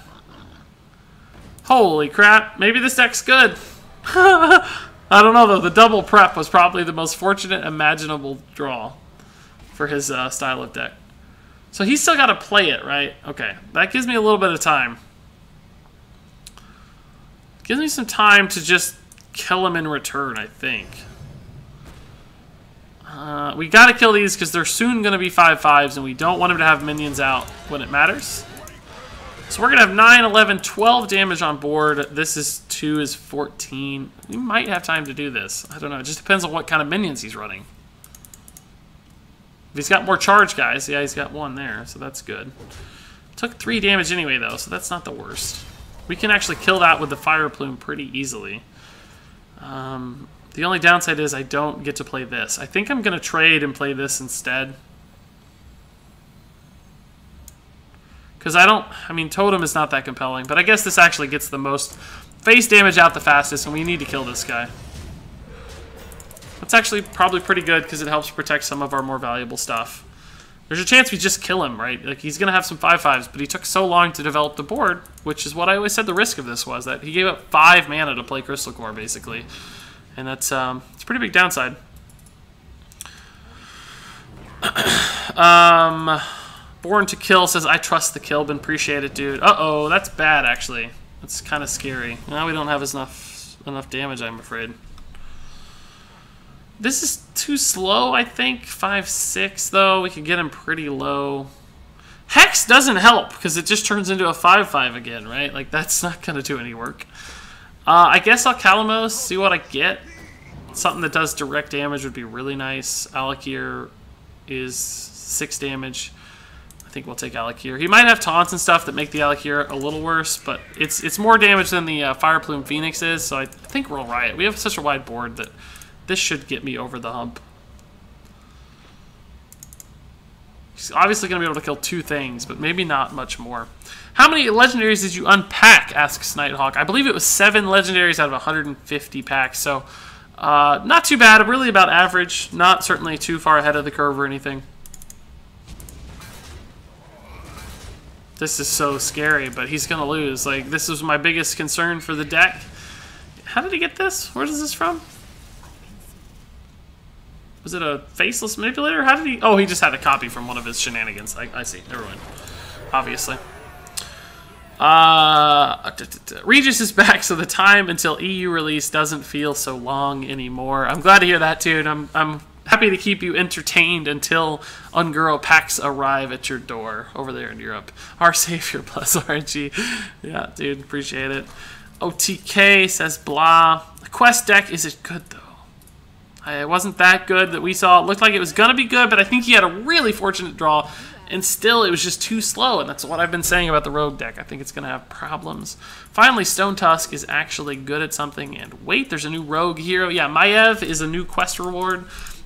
Holy crap. Maybe this deck's good. I don't know, though. The double prep was probably the most fortunate imaginable draw for his style of deck. So he's still got to play it, right? Okay. That gives me a little bit of time. Gives me some time to just kill him in return, I think. We got to kill these because they're soon going to be 5/5s, and we don't want him to have minions out when it matters. So we're going to have 9, 11, 12 damage on board. This is 2 is 14. We might have time to do this. I don't know. It just depends on what kind of minions he's running. If he's got more charge guys, yeah, he's got 1 there, so that's good. Took 3 damage anyway, though, so that's not the worst. We can actually kill that with the Fire Plume pretty easily. The only downside is I don't get to play this. I think I'm going to trade and play this instead. Because I mean, Totem is not that compelling, but I guess this actually gets the most face damage out the fastest, and we need to kill this guy. That's actually probably pretty good because it helps protect some of our more valuable stuff. There's a chance we just kill him, right? Like, he's going to have some 5/5s, but he took so long to develop the board, which is what I always said the risk of this was, that he gave up 5 mana to play Crystal Core, basically. And that's it's a pretty big downside. Born to Kill says, I trust the kill, but appreciate it, dude. Uh-oh, that's bad, actually. That's kind of scary. Now we don't have enough damage, I'm afraid. This is too slow, I think. 5/6, though. We could get him pretty low. Hex doesn't help, because it just turns into a 5/5 again, right? Like, that's not going to do any work. I guess I'll Calamos, see what I get. Something that does direct damage would be really nice. Alakir is 6 damage. I think we'll take Alakir. He might have taunts and stuff that make the Alakir a little worse, but it's more damage than the Fire Plume Phoenix is, so I think we're alright. We have such a wide board that this should get me over the hump. He's obviously going to be able to kill 2 things, but maybe not much more. How many legendaries did you unpack, asks Nighthawk. I believe it was 7 legendaries out of 150 packs, so not too bad. Really about average. Not certainly too far ahead of the curve or anything. This is so scary, but he's going to lose. Like, this was my biggest concern for the deck. How did he get this? Where is this from? Was it a faceless manipulator? How did he... Oh, he just had a copy from one of his shenanigans. I see. Never mind. Obviously. Regis is back, so the time until EU release doesn't feel so long anymore. I'm glad to hear that, dude. I'm happy to keep you entertained until Unguro packs arrive at your door over there in Europe. Our savior plus RNG. Yeah, dude, appreciate it. OTK says blah. The quest deck, is it good, though? It wasn't that good that we saw. It looked like it was going to be good, but I think he had a really fortunate draw, and still it was just too slow, and that's what I've been saying about the Rogue deck. I think it's going to have problems. Finally, Stone Tusk is actually good at something, and wait, there's a new Rogue hero. Yeah, Maiev is a new quest reward.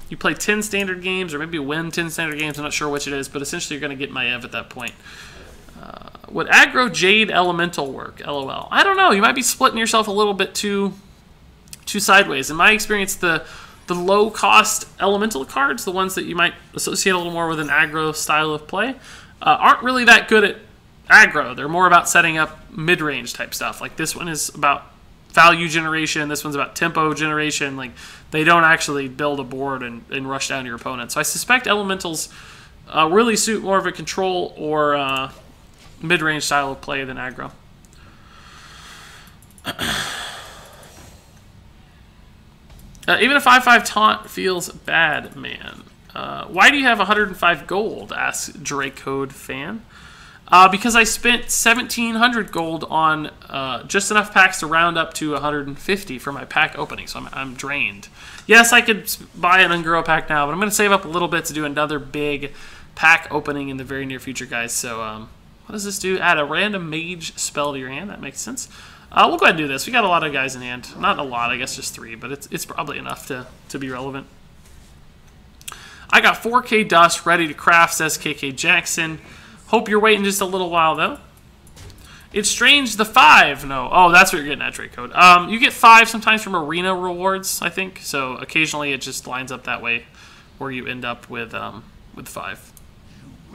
You play 10 standard games, or maybe win 10 standard games, I'm not sure which it is, but essentially you're going to get Maiev at that point. Would aggro Jade Elemental work? LOL. I don't know, you might be splitting yourself a little bit too sideways. In my experience, the low-cost elemental cards, the ones that you might associate a little more with an aggro style of play, aren't really that good at aggro. They're more about setting up mid-range type stuff. Like, this one is about value generation. This one's about tempo generation. Like, they don't actually build a board and rush down your opponent. So I suspect elementals really suit more of a control or mid-range style of play than aggro. Even a 5/5 taunt feels bad, man. Why do you have 105 gold? Asks Dracode fan. Because I spent 1,700 gold on just enough packs to round up to 150 for my pack opening, so I'm drained. Yes, I could buy an Unguro pack now, but I'm going to save up a little bit to do another big pack opening in the very near future, guys. So what does this do? Add a random mage spell to your hand. That makes sense. We'll go ahead and do this. We got a lot of guys in hand. Not a lot, I guess just 3, but it's probably enough to be relevant. I got 4K dust ready to craft, says KK Jackson. Hope you're waiting just a little while, though. It's strange, the 5. No. Oh, that's what you're getting at, Drake Code. You get 5 sometimes from arena rewards, I think. So occasionally it just lines up that way where you end up with 5.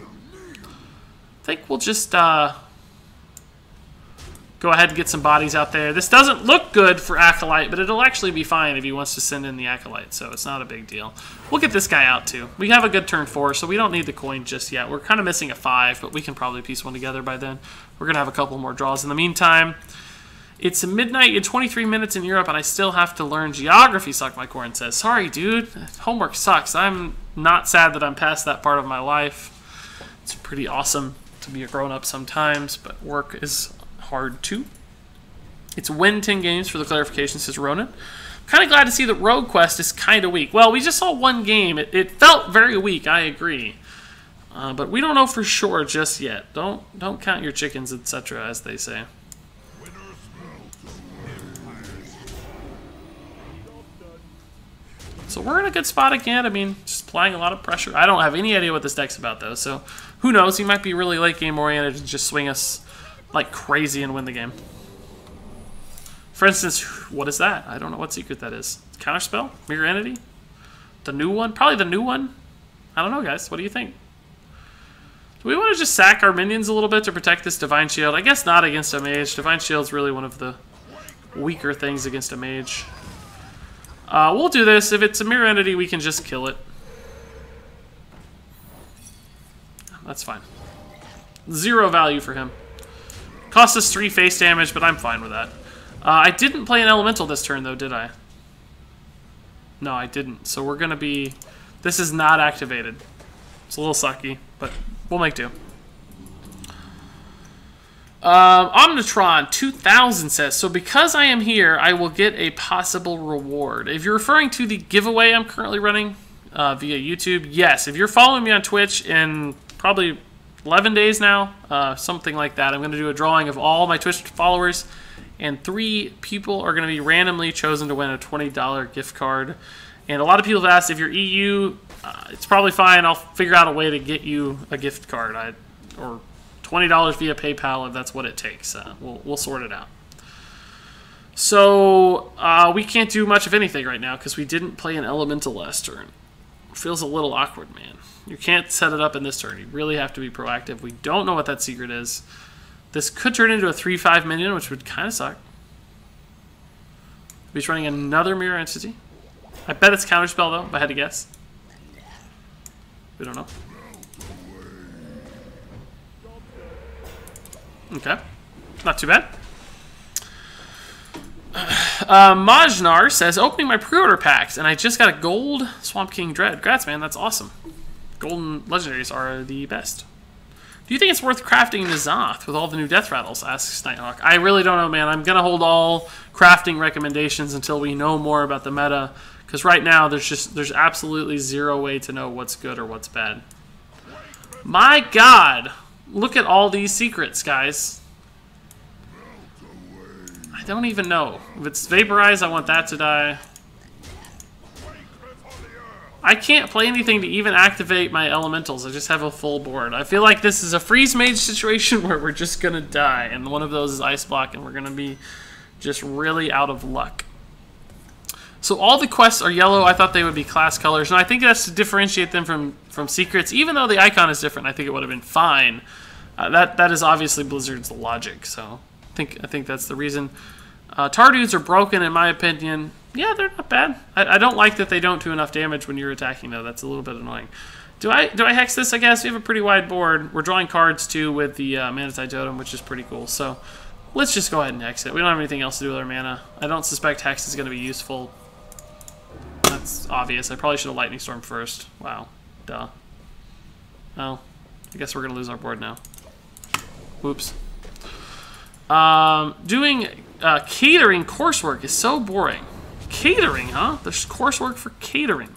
I think we'll just go ahead and get some bodies out there. This doesn't look good for Acolyte, but it'll actually be fine if he wants to send in the Acolyte, so it's not a big deal. We'll get this guy out, too. We have a good turn 4, so we don't need the coin just yet. We're kind of missing a 5, but we can probably piece one together by then. We're going to have a couple more draws in the meantime. It's midnight in 23 minutes in Europe, and I still have to learn geography, Suck My Corn says. Sorry, dude. Homework sucks. I'm not sad that I'm past that part of my life. It's pretty awesome to be a grown-up sometimes, but work is hard too. It's win 10 games for the clarification, says Ronan. Kind of glad to see that Rogue Quest is kind of weak. Well, we just saw one game. It felt very weak, I agree. But we don't know for sure just yet. Don't count your chickens, etc., as they say. So we're in a good spot again. I mean, just applying a lot of pressure. I don't have any idea what this deck's about, though. So who knows? He might be really late game oriented and just swing us like crazy and win the game. For instance, what is that? I don't know what secret that is. Counterspell? Mirror Entity? The new one? Probably the new one? I don't know, guys. What do you think? Do we want to just sack our minions a little bit to protect this Divine Shield? I guess not against a mage. Divine Shield's really one of the weaker things against a mage. We'll do this. If it's a Mirror Entity, we can just kill it. That's fine. 0 value for him. Cost us 3 face damage, but I'm fine with that. I didn't play an elemental this turn, though, did I? No, I didn't. So we're going to be... This is not activated. It's a little sucky, but we'll make do. Omnitron 2000 says, so because I am here, I will get a possible reward. If you're referring to the giveaway I'm currently running via YouTube, yes. If you're following me on Twitch in probably 11 days now, something like that. I'm going to do a drawing of all my Twitch followers, and 3 people are going to be randomly chosen to win a $20 gift card. And a lot of people have asked if you're EU, it's probably fine. I'll figure out a way to get you a gift card, or $20 via PayPal if that's what it takes. We'll sort it out. So we can't do much of anything right now because we didn't play an elemental last turn. Feels a little awkward, man. You can't set it up in this turn. You really have to be proactive. We don't know what that secret is. This could turn into a 3/5 minion, which would kind of suck. He's running another Mirror Entity. I bet it's Counterspell, though, if I had to guess. We don't know. Okay. Not too bad. Majnar says, opening my pre-order packs, and I just got a gold Swamp King Dread. Congrats, man. That's awesome. Golden legendaries are the best. Do you think it's worth crafting N'Zoth with all the new death rattles? Asks Nighthawk. I really don't know, man. I'm going to hold all crafting recommendations until we know more about the meta, because right now there's absolutely 0 way to know what's good or what's bad. My God! Look at all these secrets, guys. I don't even know. If it's Vaporize, I want that to die. I can't play anything to even activate my elementals. I just have a full board. I feel like this is a freeze mage situation where we're just going to die. And one of those is Ice Block, and we're going to be just really out of luck. So all the quests are yellow. I thought they would be class colors. And I think that's to differentiate them from secrets. Even though the icon is different, I think it would have been fine. That is obviously Blizzard's logic. So I think that's the reason. Tardudes are broken, in my opinion. Yeah, they're not bad. I don't like that they don't do enough damage when you're attacking, though. That's a little bit annoying. Do I hex this? I guess we have a pretty wide board. We're drawing cards, too, with the Manatide Totem, which is pretty cool. So let's just go ahead and hex it. We don't have anything else to do with our mana. I don't suspect hex is going to be useful. That's obvious. I probably should have Lightning Storm first. Wow. Duh. Well, I guess we're going to lose our board now. Whoops. Doing catering coursework is so boring. Catering, huh? There's coursework for catering.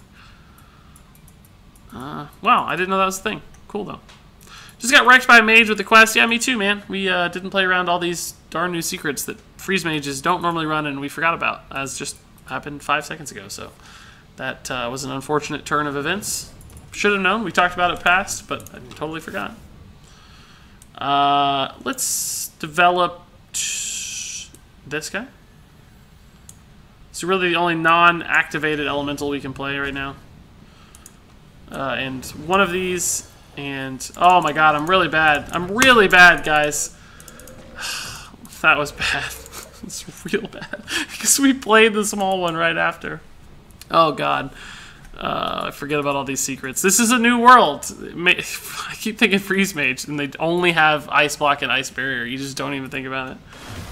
Wow, I didn't know that was a thing. Cool, though. Just got wrecked by a mage with the quest. Yeah, me too, man. We didn't play around all these darn new secrets that freeze mages don't normally run, and we forgot about, as just happened 5 seconds ago. So that was an unfortunate turn of events. should have known. We talked about it past, but I totally forgot. Let's develop this guy. It's really the only non-activated elemental we can play right now. And one of these, and oh my god, I'm really bad. I'm really bad, guys. That was bad. It's real bad. Because we played the small one right after. Oh god. I forget about all these secrets. This is a new world. I keep thinking Freeze Mage, and they only have Ice Block and Ice Barrier. You just don't even think about it.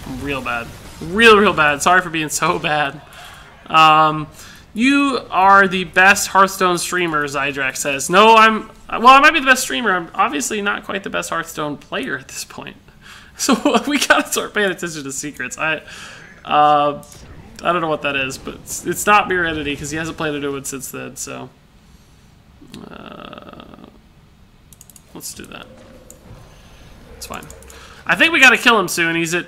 I'm real bad. Real bad. Sorry for being so bad. You are the best Hearthstone streamer, Zydrax says. No, well, I might be the best streamer. I'm obviously not quite the best Hearthstone player at this point. So we gotta start paying attention to secrets. I don't know what that is, but it's not Mirror Entity because he hasn't played a new one since then. So let's do that. It's fine. I think we gotta kill him soon. He's at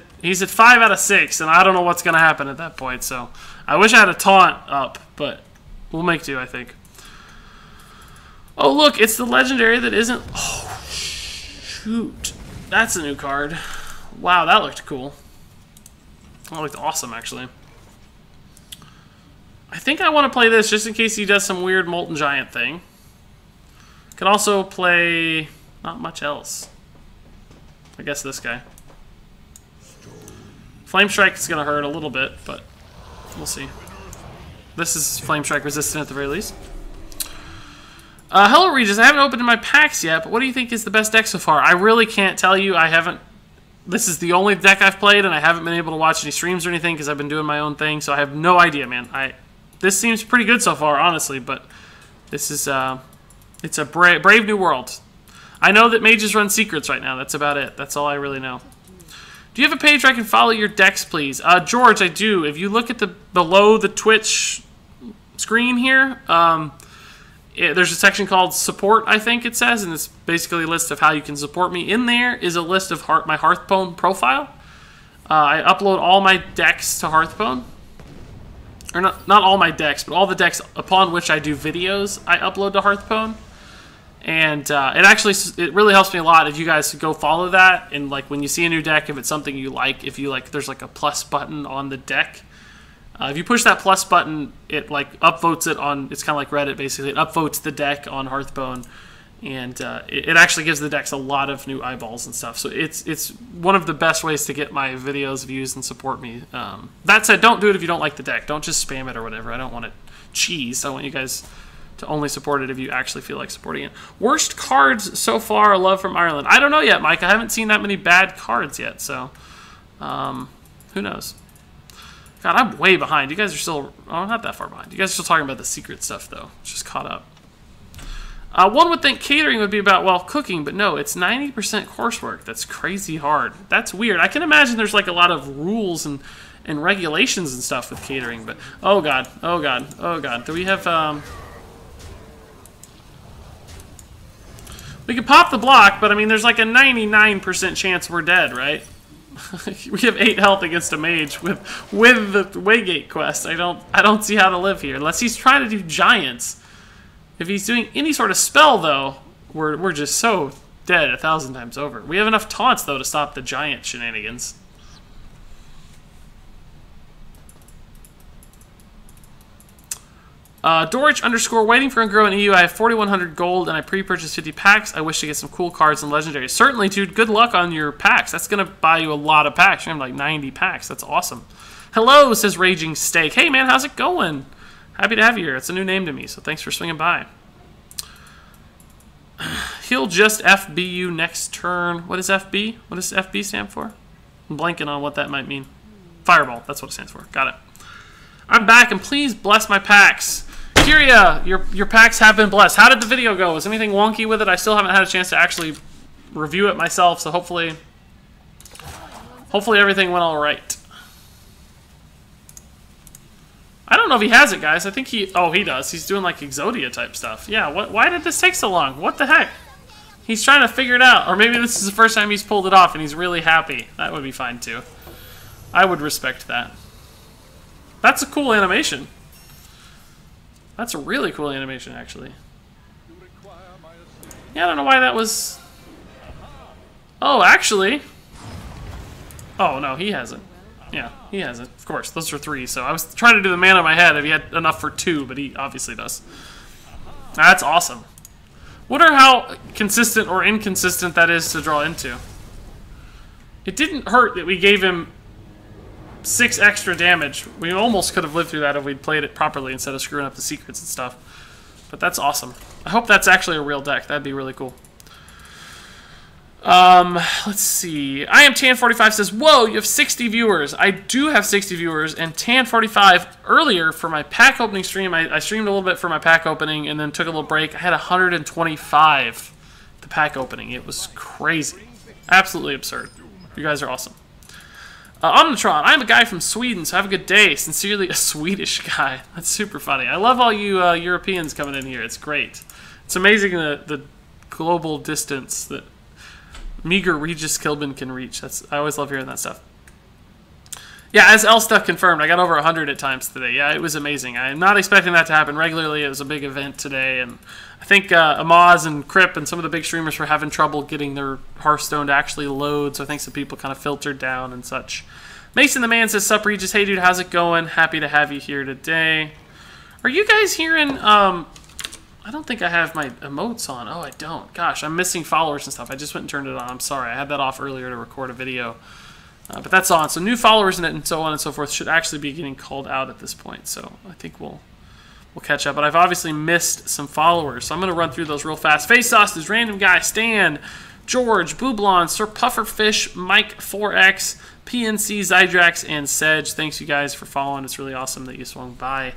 5 out of 6, and I don't know what's gonna happen at that point. So I wish I had a taunt up, but we'll make do, I think. Oh look, it's the legendary that isn't. Oh shoot, that's a new card. Wow, that looked cool. That looked awesome, actually. I think I want to play this just in case he does some weird Molten Giant thing. Can also play not much else. I guess this guy. Flame Strike is going to hurt a little bit, but we'll see. This is Flame Strike resistant at the very least. Hello, Regis. I haven't opened my packs yet, but what do you think is the best deck so far? I really can't tell you. I haven't. This is the only deck I've played, and I haven't been able to watch any streams or anything because I've been doing my own thing, so I have no idea, man. This seems pretty good so far, honestly, but this is it's a brave new world. I know that mages run secrets right now. That's about it. That's all I really know. Do you have a page where I can follow your decks, please? George, I do. If you look at below the Twitch screen here, there's a section called Support, I think it says, and it's basically a list of how you can support me. In there is a list of my Hearthstone profile. I upload all my decks to Hearthstone. Or not all my decks, but all the decks upon which I do videos, I upload to Hearthstone. And it really helps me a lot if you guys go follow that. And like when you see a new deck, if it's something you like, there's like a plus button on the deck. If you push that plus button, it like upvotes it on. It's kind of like Reddit basically. It upvotes the deck on Hearthstone, and it actually gives the decks a lot of new eyeballs and stuff. So it's one of the best ways to get my videos views and support me. That said, don't do it if you don't like the deck. Don't just spam it or whatever. I don't want it cheese. I want you guys to only support it if you actually feel like supporting it. Worst cards so far, Love from Ireland. I don't know yet, Mike. I haven't seen that many bad cards yet, so who knows? God, I'm way behind. You guys are still... Oh, not that far behind. You guys are still talking about the secret stuff, though. Just caught up. One would think catering would be about, well, cooking, but no, it's 90% coursework. That's crazy hard. That's weird. I can imagine there's like a lot of rules and regulations and stuff with catering, but... Oh, God. Oh, God. Oh, God. Do we have... We could pop the block, but I mean, there's like a 99% chance we're dead, right? We have 8 health against a mage with the Waygate quest. I don't see how to live here unless he's trying to do giants. If he's doing any sort of spell, though, we're just so dead 1,000 times over. We have enough taunts though to stop the giant shenanigans. Dorich _ waiting for Ungrow in EU. I have 4,100 gold and I pre-purchased 50 packs. I wish to get some cool cards and legendaries. Certainly, dude. Good luck on your packs. That's going to buy you a lot of packs. You're going to have like 90 packs. That's awesome. Hello, says Raging Steak. Hey, man, how's it going? Happy to have you here. It's a new name to me, so thanks for swinging by. He'll just FBU next turn. What is FB? What does FB stand for? I'm blanking on what that might mean. Fireball. That's what it stands for. Got it. I'm back, and please bless my packs. Kyria, your packs have been blessed. How did the video go? Was anything wonky with it? I still haven't had a chance to actually review it myself, so hopefully everything went all right. I don't know if he has it, guys. I think he... Oh, he does. He's doing, like, Exodia type stuff. Yeah, why did this take so long? What the heck? He's trying to figure it out. Or maybe this is the first time he's pulled it off, and he's really happy. That would be fine, too. I would respect that. That's a cool animation. That's a really cool animation, actually. Yeah, I don't know why that was... Oh, actually... Oh, no, he hasn't. Yeah, he hasn't. Of course, those are 3, so I was trying to do the math in my head if he had enough for 2, but he obviously does. That's awesome. Wonder how consistent or inconsistent that is to draw into. It didn't hurt that we gave him 6 extra damage. We almost could have lived through that if we'd played it properly instead of screwing up the secrets and stuff. But that's awesome. I hope that's actually a real deck. That'd be really cool. Let's see. I am Tan45 says, whoa, you have 60 viewers. I do have 60 viewers, and Tan45 earlier for my pack opening stream, I streamed a little bit for my pack opening and then took a little break. I had 125 the pack opening. It was crazy. Absolutely absurd. You guys are awesome. Omnitron, I'm a guy from Sweden, so have a good day. Sincerely, a Swedish guy. That's super funny. I love all you Europeans coming in here. It's great. It's amazing the global distance that meager Regis Kilbin can reach. I always love hearing that stuff. Yeah, as Elsta confirmed, I got over 100 at times today. Yeah, it was amazing. I'm not expecting that to happen regularly. It was a big event today, and I think Amaz and Crip and some of the big streamers were having trouble getting their Hearthstone to actually load, so I think some people kind of filtered down and such. Mason the Man says, sup Regis, hey dude, how's it going? Happy to have you here today. Are you guys hearing... I don't think I have my emotes on. Oh, I don't. Gosh, I'm missing followers and stuff. I just went and turned it on. I'm sorry. I had that off earlier to record a video. But that's on. So new followers in it and so on and so forth should actually be getting called out at this point. So I think we'll catch up. But I've obviously missed some followers. So I'm going to run through those real fast. Face Sausage, Random Guy, Stan, George, Booblon, Sir Pufferfish, Mike 4X, PNC, Zydrax, and Sedge. Thanks you guys for following. It's really awesome that you swung by.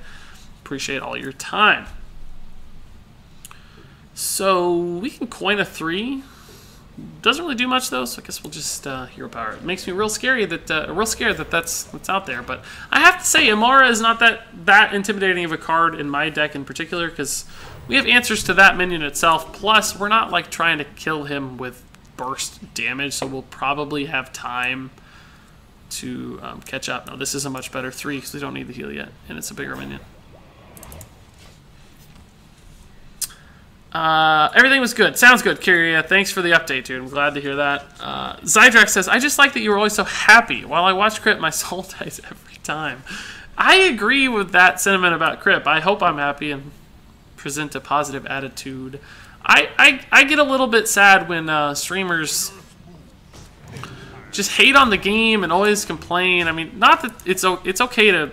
Appreciate all your time. So we can coin a 3. Doesn't really do much though, so I guess we'll just hero power. It makes me real scared that that's out there. But I have to say, Amara is not that intimidating of a card in my deck in particular, because we have answers to that minion itself. Plus, we're not like trying to kill him with burst damage, so we'll probably have time to catch up. No, this is a much better 3 because we don't need the heal yet, and it's a bigger minion. Everything was good. Sounds good, Kyria. Thanks for the update, dude. I'm glad to hear that. Zydrax says, I just like that you were always so happy. While I watch Crip, my soul dies every time. I agree with that sentiment about Crip. I hope I'm happy and present a positive attitude. I get a little bit sad when streamers just hate on the game and always complain. I mean, not that it's okay to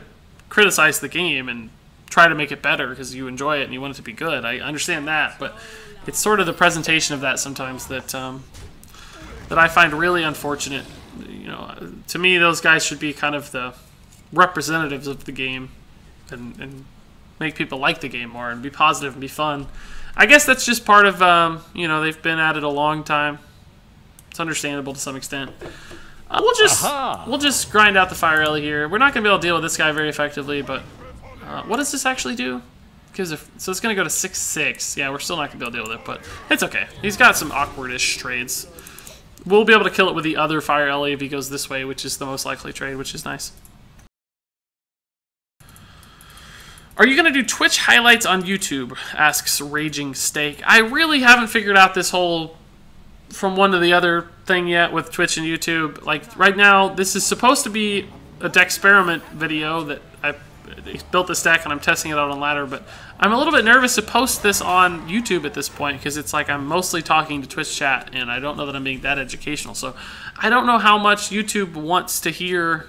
criticize the game and try to make it better because you enjoy it and you want it to be good. I understand that, but it's sort of the presentation of that sometimes that that I find really unfortunate. You know, to me, those guys should be kind of the representatives of the game and make people like the game more and be positive and be fun. I guess that's just part of you know, they've been at it a long time. It's understandable to some extent. We'll just grind out the Fire Ellie here. We're not going to be able to deal with this guy very effectively, but what does this actually do? So it's going to go to 6/6. Yeah, we're still not going to be able to deal with it, but it's okay. He's got some awkward-ish trades. We'll be able to kill it with the other Fire Ellie if he goes this way, which is the most likely trade, which is nice. Are you going to do Twitch highlights on YouTube? Asks Raging Steak. I really haven't figured out this whole from one to the other thing yet with Twitch and YouTube. Like, right now, this is supposed to be a Decksperiment video that I built this deck and I'm testing it out on ladder, but I'm a little bit nervous to post this on YouTube at this point because it's like I'm mostly talking to Twitch chat and I don't know that I'm being that educational. So I don't know how much YouTube wants to hear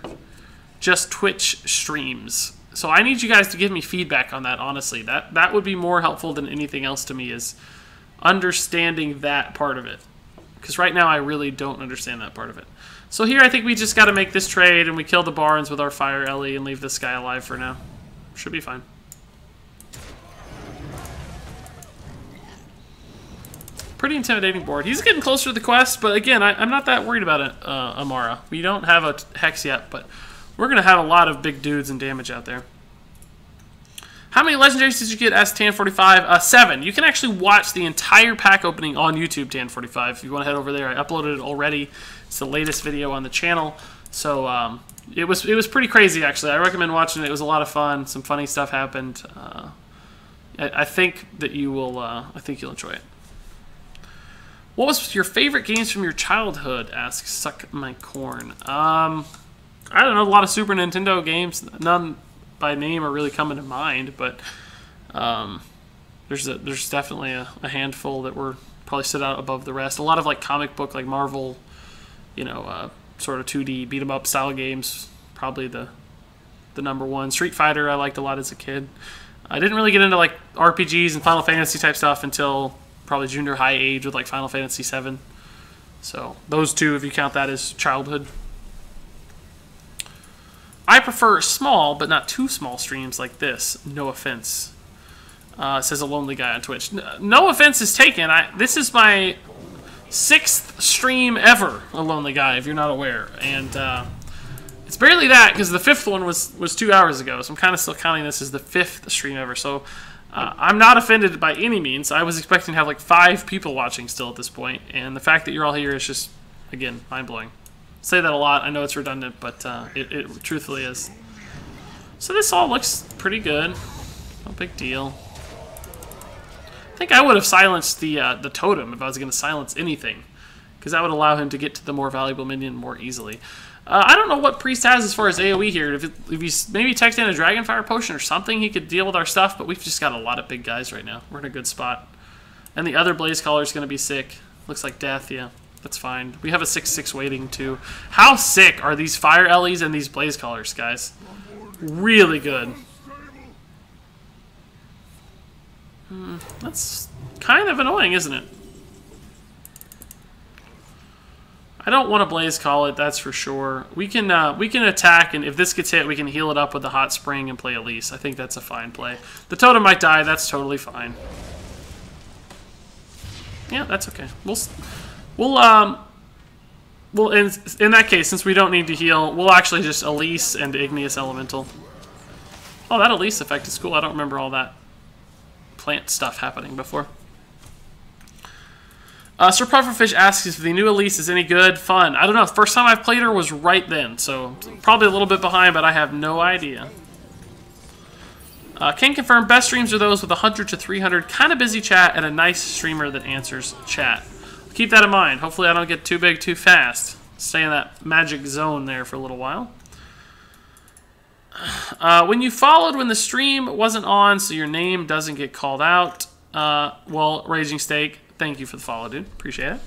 just Twitch streams. So I need you guys to give me feedback on that, honestly. That would be more helpful than anything else to me, is understanding that part of it. Because right now I really don't understand that part of it. So here I think we just got to make this trade and we kill the Barnes with our Fire Ellie and leave this guy alive for now. Should be fine. Pretty intimidating board. He's getting closer to the quest, but again, I'm not that worried about it, Amara. We don't have a Hex yet, but we're going to have a lot of big dudes and damage out there. How many legendaries did you get? Asked Tan45. 7. You can actually watch the entire pack opening on YouTube, Tan45. If you want to head over there, I uploaded it already. It's the latest video on the channel. So it was pretty crazy, actually. I recommend watching it. It was a lot of fun. Some funny stuff happened. I think that you will. I think you'll enjoy it. What was your favorite games from your childhood? Asks Suck My Corn. I don't know, a lot of Super Nintendo games. None by name are really coming to mind, but there's definitely a handful that were probably stood out above the rest. A lot of like comic book, like Marvel, you know, sort of 2D beat 'em up style games. Probably the number one. Street Fighter I liked a lot as a kid. I didn't really get into like RPGs and Final Fantasy type stuff until probably junior high age with like Final Fantasy VII. So those two, if you count that as childhood. I prefer small, but not too small streams like this. No offense. Says a lonely guy on Twitch. No offense is taken. This is my 6th stream ever, a lonely guy, if you're not aware. And it's barely that, because the 5th one was 2 hours ago. So I'm kind of still counting this as the 5th stream ever. So I'm not offended by any means. I was expecting to have like 5 people watching still at this point. And the fact that you're all here is just, again, mind-blowing. Say that a lot. I know it's redundant, but it truthfully is. So this all looks pretty good. No big deal. I think I would have silenced the totem if I was going to silence anything, because that would allow him to get to the more valuable minion more easily. I don't know what Priest has as far as AoE here. If he's maybe teched in a Dragonfire Potion or something, he could deal with our stuff, but we've just got a lot of big guys right now. We're in a good spot. And the other Blaze Caller is going to be sick. Looks like death, yeah. That's fine. We have a 6/6 waiting, too. How sick are these Fire Ellies and these Blaze Callers, guys? Really good. That's kind of annoying, isn't it? I don't want to Blaze Call it, that's for sure. We can attack, and if this gets hit, we can heal it up with the Hot Spring and play Elise. I think that's a fine play. The Totem might die, that's totally fine. Yeah, that's okay. We'll in that case, since we don't need to heal, we'll actually just Elise and Igneous Elemental. Oh, that Elise effect is cool. I don't remember all that plant stuff happening before. Sir Pufferfish asks if the new Elise is any good. Fun. I don't know. The first time I've played her was right then, so probably a little bit behind, but I have no idea. Can confirm best streams are those with 100 to 300, kind of busy chat, and a nice streamer that answers chat. Keep that in mind. Hopefully I don't get too big too fast. Stay in that magic zone there for a little while. When you followed when the stream wasn't on, so your name doesn't get called out. Well, Raging Steak, thank you for the follow, dude. Appreciate it.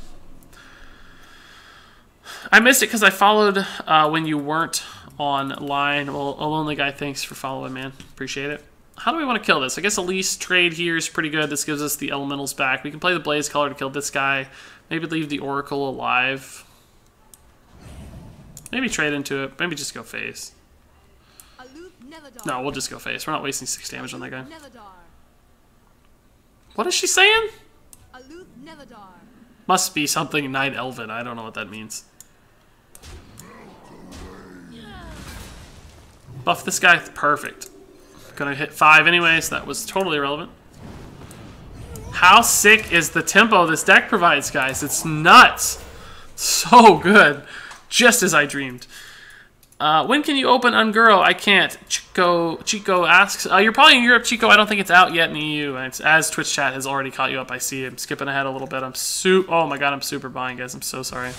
I missed it because I followed when you weren't online. Well, a lonely guy, thanks for following, man. Appreciate it. How do we want to kill this? I guess Elise trade here is pretty good. This gives us the elementals back. We can play the Blaze Caller to kill this guy. Maybe leave the Oracle alive. Maybe trade into it. Maybe just go face. No, we'll just go face. We're not wasting 6 damage on that guy. What is she saying? Must be something Night Elven. I don't know what that means. Buff this guy. Perfect. Gonna hit 5 anyways. That was totally irrelevant. How sick is the tempo this deck provides, guys? It's nuts. So good. Just as I dreamed. When can you open Unguro? I can't. Chico asks. You're probably in Europe, Chico. I don't think it's out yet in the EU. As Twitch chat has already caught you up, I see. I'm skipping ahead a little bit. Oh my god, I'm super behind, guys. I'm so sorry.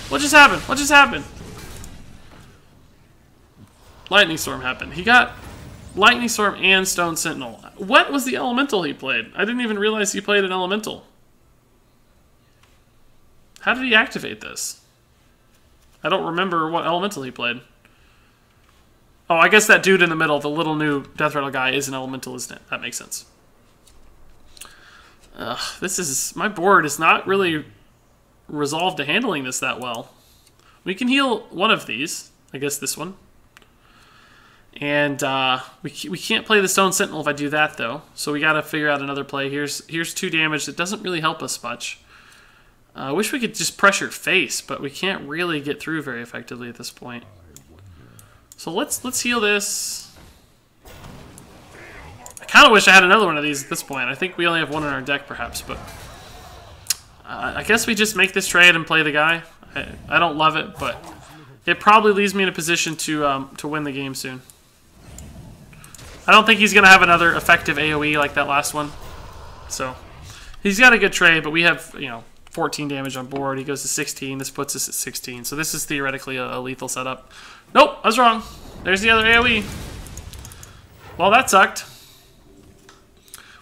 What just happened? What just happened? Lightning Storm happened. He got Lightning Storm and Stone Sentinel. What was the elemental he played? I didn't even realize he played an elemental. How did he activate this? I don't remember what elemental he played. Oh, I guess that dude in the middle, the little new Death Rattle guy, is an elemental, isn't it? That makes sense. This is... My board is not really resolved to handling this that well. We can heal one of these. I guess this one. And we can't play the Stone Sentinel if I do that, though. So we got to figure out another play. Here's 2 damage that doesn't really help us much. I wish we could just pressure face, but we can't really get through very effectively at this point. So let's heal this. I kind of wish I had another one of these at this point. I think we only have one in our deck, perhaps, but I guess we just make this trade and play the guy. I don't love it, but it probably leaves me in a position to win the game soon. I don't think he's going to have another effective AoE like that last one. So he's got a good trade, but we have, you know, 14 damage on board. He goes to 16. This puts us at 16. So this is theoretically a lethal setup. Nope, I was wrong. There's the other AoE. Well, that sucked.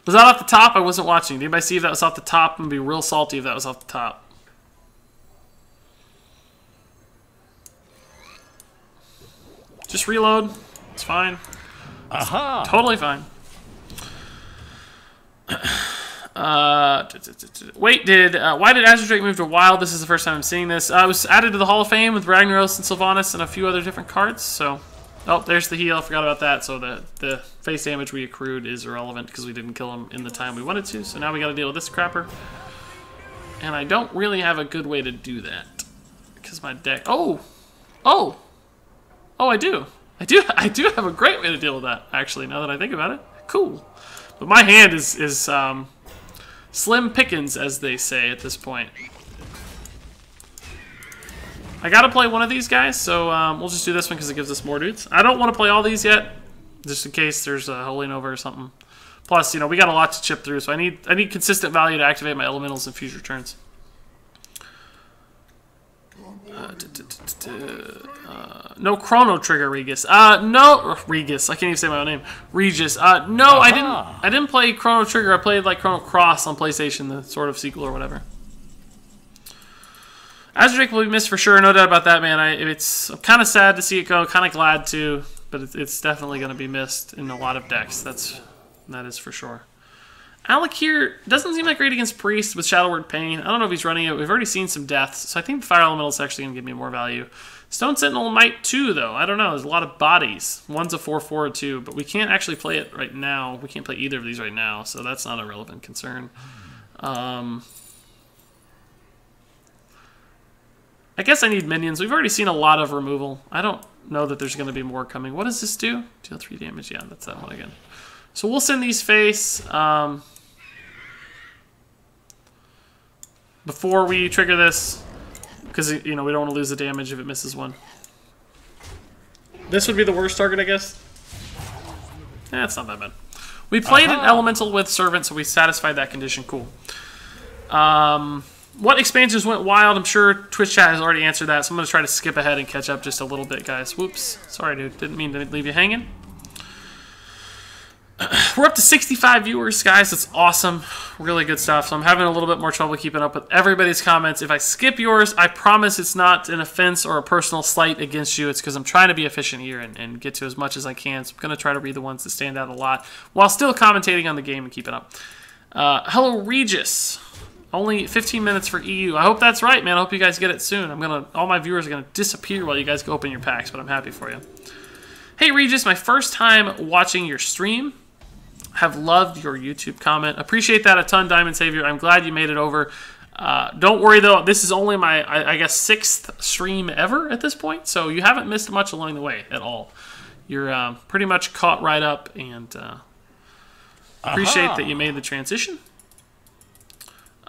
Was that off the top? I wasn't watching. Did anybody see if that was off the top? I'm going to be real salty if that was off the top. Just reload. It's fine. It's totally fine. Wait, why did Azure Drake move to Wild? This is the first time I'm seeing this. I was added to the Hall of Fame with Ragnaros and Sylvanas and a few other different cards, so... Oh, there's the heal. I forgot about that. So the face damage we accrued is irrelevant because we didn't kill him in the time we wanted to. So now we got to deal with this crapper. And I don't really have a good way to do that because my deck... Oh, I do. I do have a great way to deal with that, actually, now that I think about it. Cool. But my hand is slim pickings, as they say at this point. I gotta play one of these guys, so we'll just do this one because it gives us more dudes. I don't want to play all these yet, just in case there's a Holy Nova or something. Plus, you know, we got a lot to chip through, so I need consistent value to activate my elementals in future turns. No Chrono Trigger, Regis. No, Regis. I can't even say my own name. Regis. No, I didn't play Chrono Trigger. I played like Chrono Cross on PlayStation, the sort of sequel or whatever. Azure Drake will be missed for sure, no doubt about that, man. I'm kind of sad to see it go, kind of glad to, but it's definitely going to be missed in a lot of decks. That is for sure. Alec here doesn't seem like great against Priest with Shadow Word Pain. I don't know if he's running it. We've already seen some deaths, so I think the Fire Elemental is actually going to give me more value. Stone Sentinel might too, though. I don't know. There's a lot of bodies. One's a 4/4 too, but we can't actually play it right now. We can't play either of these right now, so that's not a relevant concern. I guess I need minions. We've already seen a lot of removal. I don't know that there's going to be more coming. What does this do? Deal 3 damage. Yeah, that's that one again. So we'll send these face before we trigger this, because you know we don't want to lose the damage if it misses one. This would be the worst target, I guess. It's not that bad. We played an elemental with Servant, so we satisfied that condition. Cool. What expansions went wild? I'm sure Twitch chat has already answered that, so I'm going to try to skip ahead and catch up just a little bit, guys. Whoops. Sorry, dude. Didn't mean to leave you hanging. We're up to 65 viewers, guys. That's awesome. Really good stuff. So I'm having a little bit more trouble keeping up with everybody's comments. If I skip yours, I promise it's not an offense or a personal slight against you. It's because I'm trying to be efficient here and get to as much as I can. So I'm going to try to read the ones that stand out a lot while still commentating on the game and keeping up. Hello, Regis. Only 15 minutes for EU. I hope that's right, man. I hope you guys get it soon. All my viewers are gonna disappear while you guys go open your packs, but I'm happy for you. Hey, Regis, my first time watching your stream. Have loved your YouTube comment. Appreciate that a ton, Diamond Savior. I'm glad you made it over. Don't worry though. This is only my, I guess, 6th stream ever at this point, so you haven't missed much along the way at all. You're pretty much caught right up, and appreciate that you made the transition.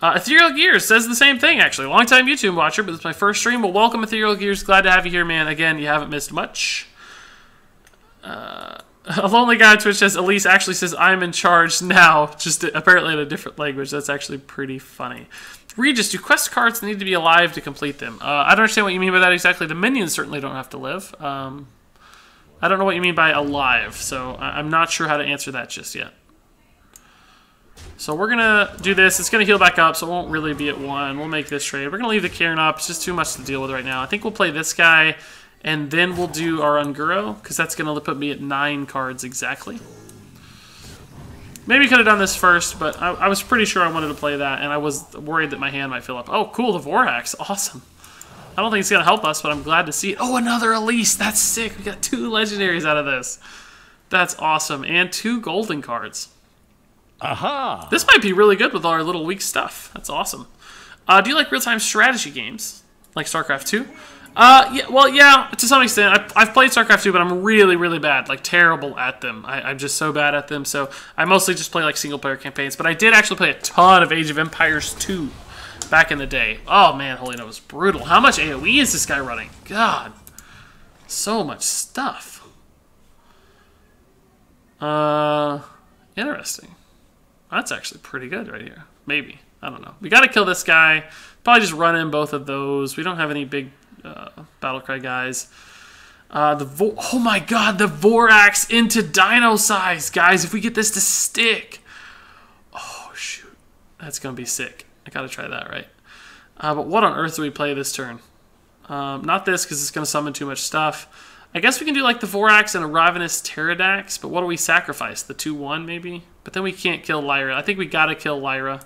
Ethereal Gears says the same thing, actually. Long-time YouTube watcher, but it's my first stream. Well, welcome, Ethereal Gears. Glad to have you here, man. Again, you haven't missed much. A lonely guy on Twitch says, Elise actually says, I'm in charge now. Just apparently in a different language. That's actually pretty funny. Regis, do quest cards need to be alive to complete them? I don't understand what you mean by that exactly. The minions certainly don't have to live. I don't know what you mean by alive, so I'm not sure how to answer that just yet. So we're going to do this. It's going to heal back up, so it won't really be at 1. We'll make this trade. We're going to leave the Cairn up. It's just too much to deal with right now. I think we'll play this guy, and then we'll do our Unguro, because that's going to put me at 9 cards exactly. Maybe could have done this first, but I was pretty sure I wanted to play that, and I was worried that my hand might fill up. Oh, cool, the Vorhax. Awesome. I don't think it's going to help us, but I'm glad to see it. Oh, another Elise. That's sick. We got 2 legendaries out of this. That's awesome. And 2 golden cards. Aha! This might be really good with our little weak stuff. That's awesome. Do you like real-time strategy games? Like StarCraft 2? Yeah, well, yeah, to some extent. I've played StarCraft 2, but I'm really, really bad. Like, terrible at them. I'm just so bad at them, so I mostly just play, like, single-player campaigns. But I did actually play a ton of Age of Empires 2 back in the day. Oh, man, Holy Nova was brutal. How much AoE is this guy running? God. So much stuff. Interesting. That's actually pretty good right here. Maybe. I don't know. We got to kill this guy. Probably just run in both of those. We don't have any big Battlecry guys. Oh my god, the Vorax into Dino size, guys. If we get this to stick. Oh, shoot. That's going to be sick. I got to try that, right? But what on earth do we play this turn? Not this, because it's going to summon too much stuff. I guess we can do like the Vorax and a Ravenous Pterodax, but what do we sacrifice? The 2-1 maybe? But then we can't kill Lyra. I think we got to kill Lyra.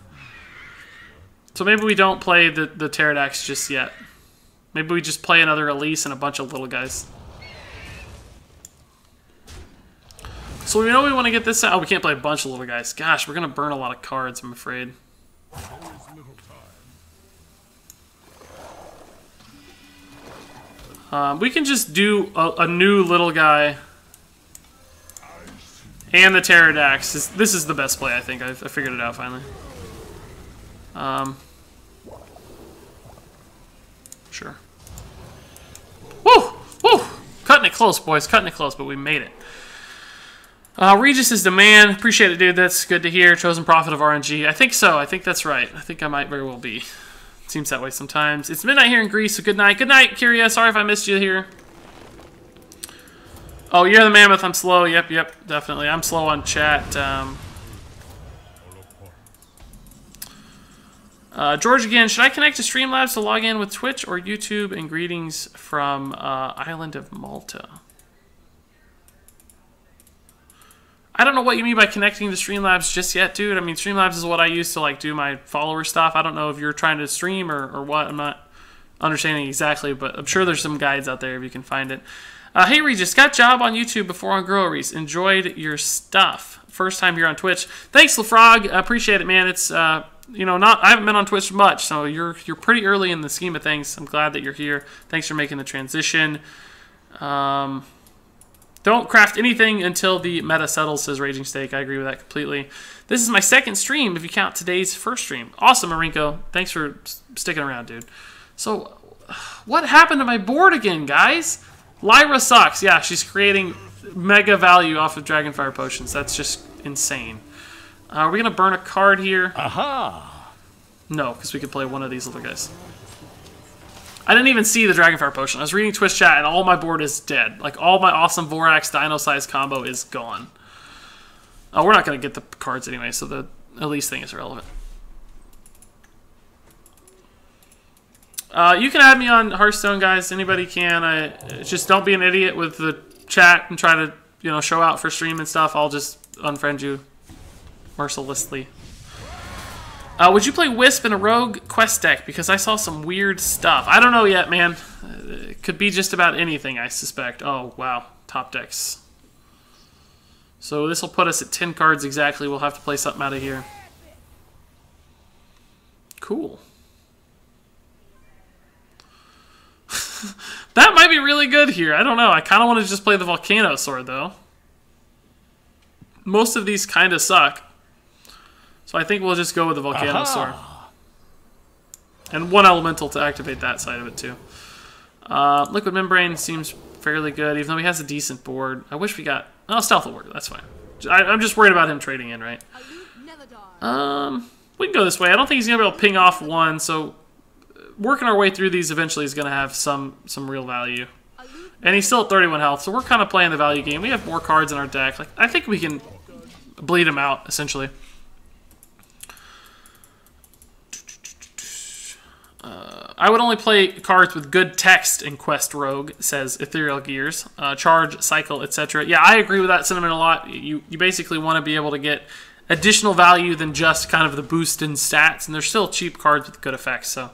So maybe we don't play the Pterodax just yet. Maybe we just play another Elise and a bunch of little guys. So we know we want to get this out. Oh, we can't play a bunch of little guys. Gosh, we're going to burn a lot of cards, I'm afraid. We can just do a new little guy and the Pterodax. This is the best play, I think. I figured it out finally. Sure. Woo! Woo! Cutting it close, boys. Cutting it close, but we made it. Regis is the man. Appreciate it, dude. That's good to hear. Chosen prophet of RNG. I think so. I think that's right. I think I might very well be. Seems that way sometimes. It's midnight here in Greece, so good night. Good night, Kyria. Sorry if I missed you here. Oh, you're the mammoth. I'm slow. Yep, definitely. I'm slow on chat. George again. Should I connect to Streamlabs to log in with Twitch or YouTube? And greetings from Island of Malta. I don't know what you mean by connecting to Streamlabs just yet, dude. I mean, Streamlabs is what I use to like do my follower stuff. I don't know if you're trying to stream or what. I'm not understanding exactly, but I'm sure there's some guides out there if you can find it. Hey, Regis, got job on YouTube before on Grow Reese. Enjoyed your stuff. First time here on Twitch. Thanks, LaFrog. I appreciate it, man. It's you know, I haven't been on Twitch much, so you're pretty early in the scheme of things. I'm glad that you're here. Thanks for making the transition. Don't craft anything until the meta settles, says Raging Steak. I agree with that completely. This is my second stream, if you count today's first stream. Awesome, Marinko. Thanks for sticking around, dude. So, what happened to my board again, guys? Lyra sucks. Yeah, she's creating mega value off of Dragonfire Potions. That's just insane. Are we going to burn a card here? Aha! No, because we could play one of these little guys. I didn't even see the Dragonfire Potion. I was reading Twitch chat, and all my board is dead. Like, all my awesome Vorax Dino-size combo is gone. Oh, we're not going to get the cards anyway, so the Elise thing is irrelevant. You can add me on Hearthstone, guys. Anybody can. Just don't be an idiot with the chat and try to, you know, show out for stream and stuff. I'll just unfriend you mercilessly. Would you play Wisp in a Rogue quest deck? Because I saw some weird stuff. I don't know yet, man. It could be just about anything, I suspect. Oh, wow. Top decks. So this will put us at 10 cards exactly. We'll have to play something out of here. Cool. That might be really good here. I don't know. I kind of want to just play the Volcano Sword, though. Most of these kind of suck. So I think we'll just go with the Volcano Sword. And one Elemental to activate that side of it, too. Liquid Membrane seems fairly good, even though he has a decent board. I wish we got... Oh, Stealth will work. That's fine. I'm just worried about him trading in, right? We can go this way. I don't think he's going to be able to ping off one, so... Working our way through these eventually is going to have some real value. And he's still at 31 health, so we're kind of playing the value game. We have more cards in our deck. Like, I think we can bleed him out, essentially. I would only play cards with good text in Quest Rogue, says Ethereal Gears. Charge, Cycle, etc. Yeah, I agree with that sentiment a lot. You basically want to be able to get additional value than just kind of the boost in stats, and they're still cheap cards with good effects, so...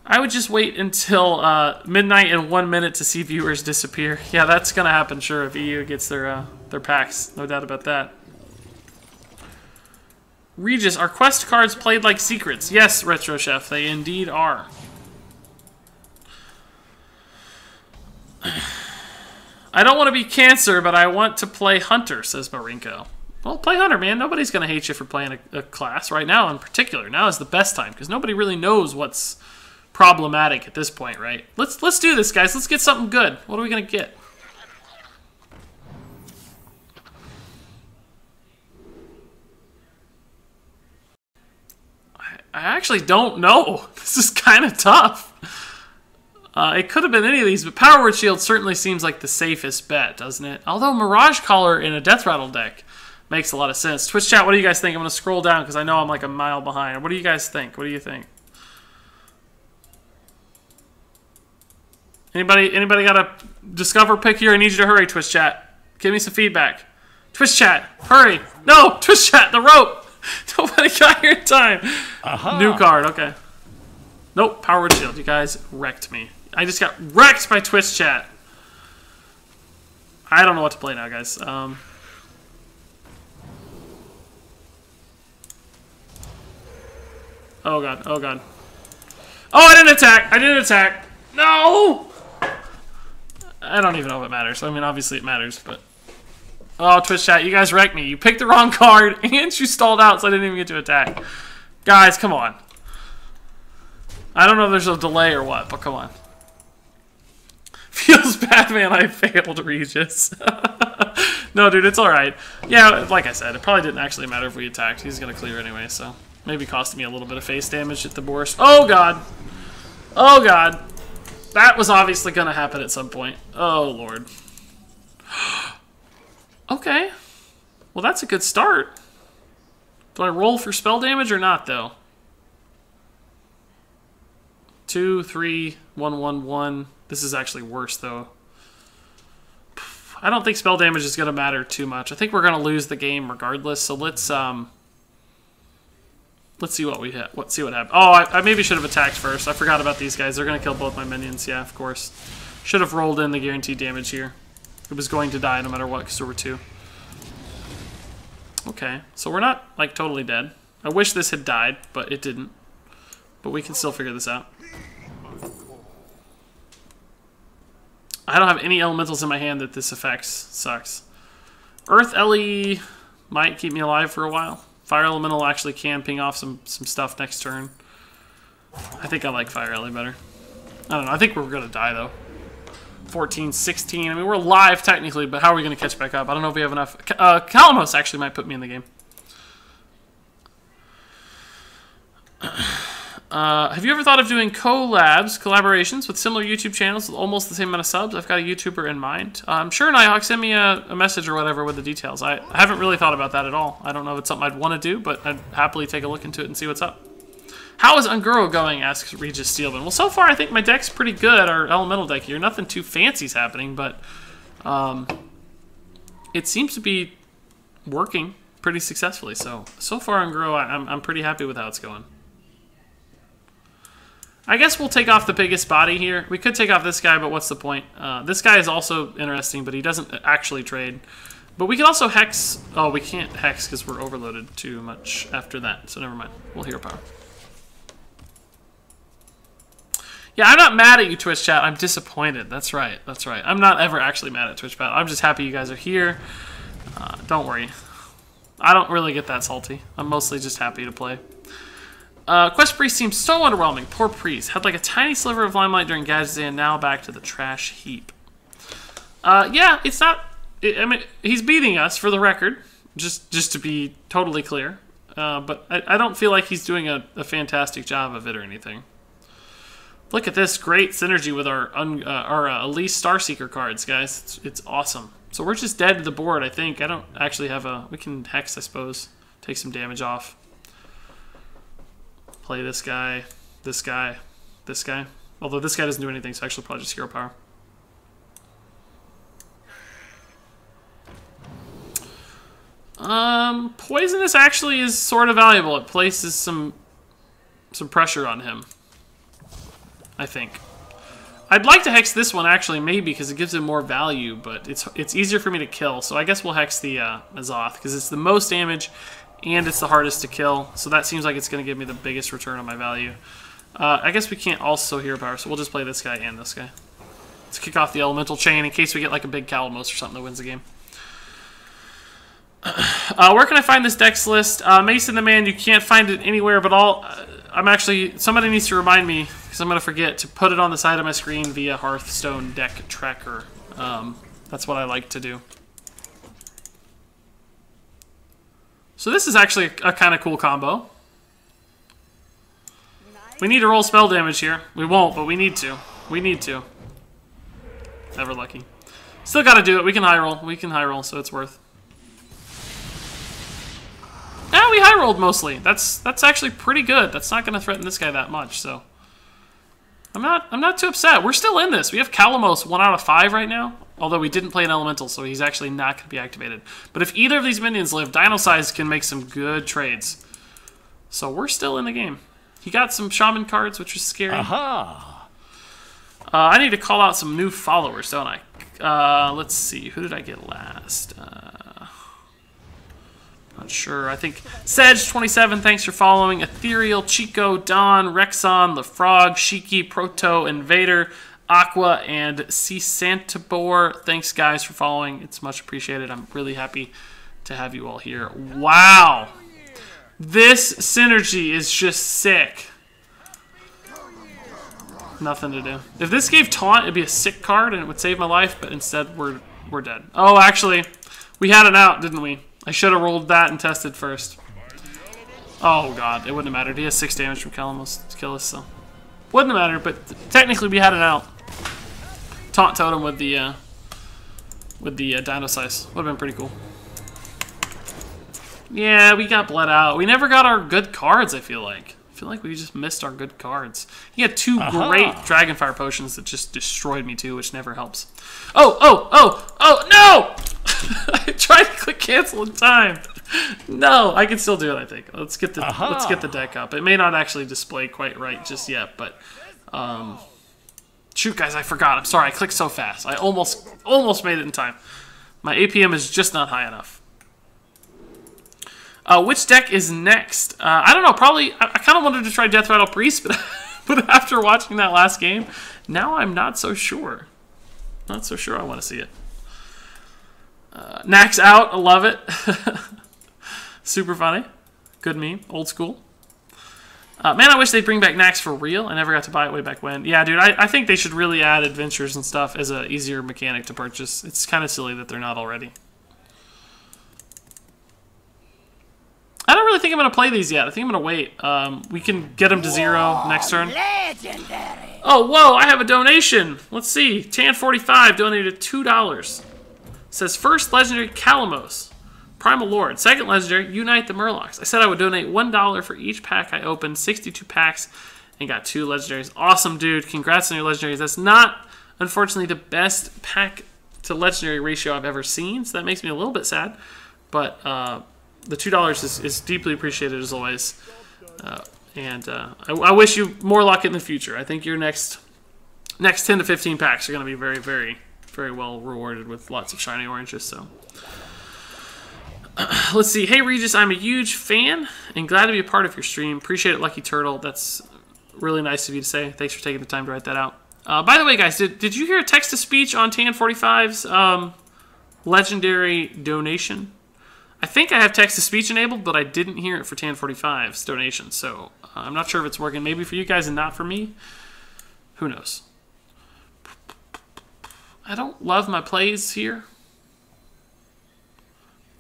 I would just wait until midnight and 1 minute to see viewers disappear. Yeah, that's going to happen, sure, if EU gets their packs. No doubt about that. Regis, are quest cards played like secrets? Yes, Retro Chef, they indeed are. I don't want to be Cancer, but I want to play Hunter, says Marinko. Well, play Hunter, man. Nobody's going to hate you for playing a class right now in particular. Now is the best time, because nobody really knows what's problematic at this point, right? Let's do this, guys. Let's get something good. What are we gonna get? I actually don't know. This is kind of tough. It could have been any of these, but Power Word Shield certainly seems like the safest bet, doesn't it? Although Mirage Collar in a Death Rattle deck makes a lot of sense. Twitch chat, what do you guys think? I'm going to scroll down because I know I'm like a mile behind. What do you guys think? What do you think? Anybody got a Discover pick here? I need you to hurry, Twitch chat. Give me some feedback. Twitch chat, hurry. No, Twitch chat, the rope. Nobody got here in time. New card, okay. Nope, Power Word Shield. You guys wrecked me. I just got wrecked by Twitch chat. I don't know what to play now, guys. Oh god, oh god. Oh, I didn't attack! I didn't attack! No! I don't even know if it matters. I mean, obviously it matters, but... Oh, Twitch chat, you guys wrecked me. You picked the wrong card, and you stalled out, so I didn't even get to attack. Guys, come on. I don't know if there's a delay or what, but come on. Feels bad, man. I failed, Regis. No, dude, it's alright. Yeah, like I said, it probably didn't actually matter if we attacked. He's going to clear anyway, so... Maybe cost me a little bit of face damage at the worst. Oh, God. Oh, God. That was obviously going to happen at some point. Oh, Lord. Okay. Well, that's a good start. Do I roll for spell damage or not, though? 2, 3, 1, 1, 1. This is actually worse, though. I don't think spell damage is going to matter too much. I think we're going to lose the game regardless, so let's see what we hit. See what happens. Oh, I maybe should have attacked first. I forgot about these guys. They're going to kill both my minions. Yeah, of course. Should have rolled in the guaranteed damage here. It was going to die no matter what, because there were 2. Okay, so we're not, like, totally dead. I wish this had died, but it didn't. But we can still figure this out. I don't have any elementals in my hand that this affects. Sucks. Earth Ellie might keep me alive for a while. Fire Elemental actually can ping off some stuff next turn. I think I like Fire Ellie better. I don't know. I think we're going to die, though. 14, 16. I mean, we're alive technically, but how are we going to catch back up? I don't know if we have enough. Kalamos actually might put me in the game. Have you ever thought of doing collaborations with similar YouTube channels with almost the same amount of subs? I've got a YouTuber in mind. Sure, Nighthawk, send me a message or whatever with the details. I haven't really thought about that at all. I don't know if it's something I'd want to do, but I'd happily take a look into it and see what's up. How is Unguro going? Asks Regis Steelman. Well, so far I think my deck's pretty good, our elemental deck here. Nothing too fancy's happening, but it seems to be working pretty successfully. So far Unguro, I'm pretty happy with how it's going. I guess we'll take off the biggest body here. We could take off this guy, but what's the point? This guy is also interesting, but he doesn't actually trade. But we can also hex... Oh, we can't hex because we're overloaded too much after that, so never mind. We'll hero power. Yeah, I'm not mad at you, Twitch chat. I'm disappointed. That's right. That's right. I'm not ever actually mad at Twitch chat. I'm just happy you guys are here. Don't worry. I don't really get that salty. I'm mostly just happy to play. Quest Priest seems so underwhelming. Poor Priest. Had like a tiny sliver of limelight during Gadget's Day and now back to the trash heap. Yeah, it's not... I mean, he's beating us, for the record. Just to be totally clear. But I don't feel like he's doing a fantastic job of it or anything. Look at this great synergy with our Elise Starseeker cards, guys. It's awesome. So we're just dead to the board, I think. I don't actually have a... We can hex, I suppose. Take some damage off. Play this guy, this guy, this guy. Although this guy doesn't do anything, so actually probably just hero power. Poisonous actually is sort of valuable. It places some pressure on him, I think. I'd like to hex this one actually, maybe, because it gives him more value, but it's easier for me to kill. So I guess we'll hex the Azoth, because it's the most damage, and it's the hardest to kill. So that seems like it's going to give me the biggest return on my value. I guess we can't also hero power, so we'll just play this guy and this guy. Let's kick off the elemental chain in case we get like a big Kalamos or something that wins the game. Where can I find this Dex list? Mason the Man, you can't find it anywhere, but I'm actually... Somebody needs to remind me, because I'm going to forget, to put it on the side of my screen via Hearthstone Deck Tracker. That's what I like to do. So this is actually a kind of cool combo. We need to roll spell damage here. We won't, but we need to. We need to. Never lucky. Still gotta do it. We can high roll. We can high roll, so it's worth. Yeah, we high rolled mostly. That's actually pretty good. That's not gonna threaten this guy that much, so. I'm not too upset. We're still in this. We have Calamos 1 out of 5 right now. Although we didn't play an elemental, so he's actually not gonna be activated. But if either of these minions live, Dino Size can make some good trades. So we're still in the game. He got some Shaman cards, which is scary. Aha! I need to call out some new followers, don't I? Let's see. Who did I get last? Not sure. I think Sedge27, thanks for following. Ethereal, Chico, Don, Rexon, LaFrog, Shiki, Proto, Invader, Aqua, and Csantabor. Thanks, guys, for following. It's much appreciated. I'm really happy to have you all here. Wow! This synergy is just sick. Nothing to do. If this gave Taunt, it'd be a sick card and it would save my life, but instead we're dead. Oh, actually, we had it out, didn't we? I should have rolled that and tested first. Oh god, it wouldn't have mattered. He has 6 damage from Calamos to kill us, so wouldn't have mattered. But technically, we had it out. Taunt Totem with the Dino Size would have been pretty cool. Yeah, we got bled out. We never got our good cards. I feel like we just missed our good cards. He had 2 great Dragonfire potions that just destroyed me too, which never helps. Oh no! I tried to click cancel in time. No, I can still do it. I think. Let's get the deck up. It may not actually display quite right just yet, but shoot, guys, I forgot. I'm sorry. I clicked so fast. I almost made it in time. My APM is just not high enough. Which deck is next? I don't know. Probably. I kind of wanted to try Death Rattle Priest, but after watching that last game, now I'm not so sure. Not so sure I want to see it. Nax out. I love it. Super funny. Good meme. Old school. Man, I wish they'd bring back Nax for real. I never got to buy it way back when. Yeah, dude, I think they should really add adventures and stuff as an easier mechanic to purchase. It's kind of silly that they're not already. I don't really think I'm going to play these yet. I think I'm going to wait. We can get them to 0 next turn. Legendary. Oh, whoa, I have a donation. Let's see. Tan45 donated $2. Says, first legendary, Calamos. Primal Lord. Second legendary, Unite the Murlocs. I said I would donate $1 for each pack I opened. 62 packs and got 2 legendaries. Awesome, dude. Congrats on your legendaries. That's not, unfortunately, the best pack to legendary ratio I've ever seen, so that makes me a little bit sad. But the $2 is deeply appreciated, as always. I wish you more luck in the future. I think your next 10 to 15 packs are going to be very, very, very well rewarded with lots of shiny oranges, so... Let's see. Hey, Regis, I'm a huge fan and glad to be a part of your stream. Appreciate it, Lucky Turtle. That's really nice of you to say. Thanks for taking the time to write that out. By the way, guys, did you hear text-to-speech on Tan45's legendary donation? I think I have text-to-speech enabled, but I didn't hear it for Tan45's donation, so I'm not sure if it's working. Maybe for you guys and not for me. Who knows? I don't love my plays here.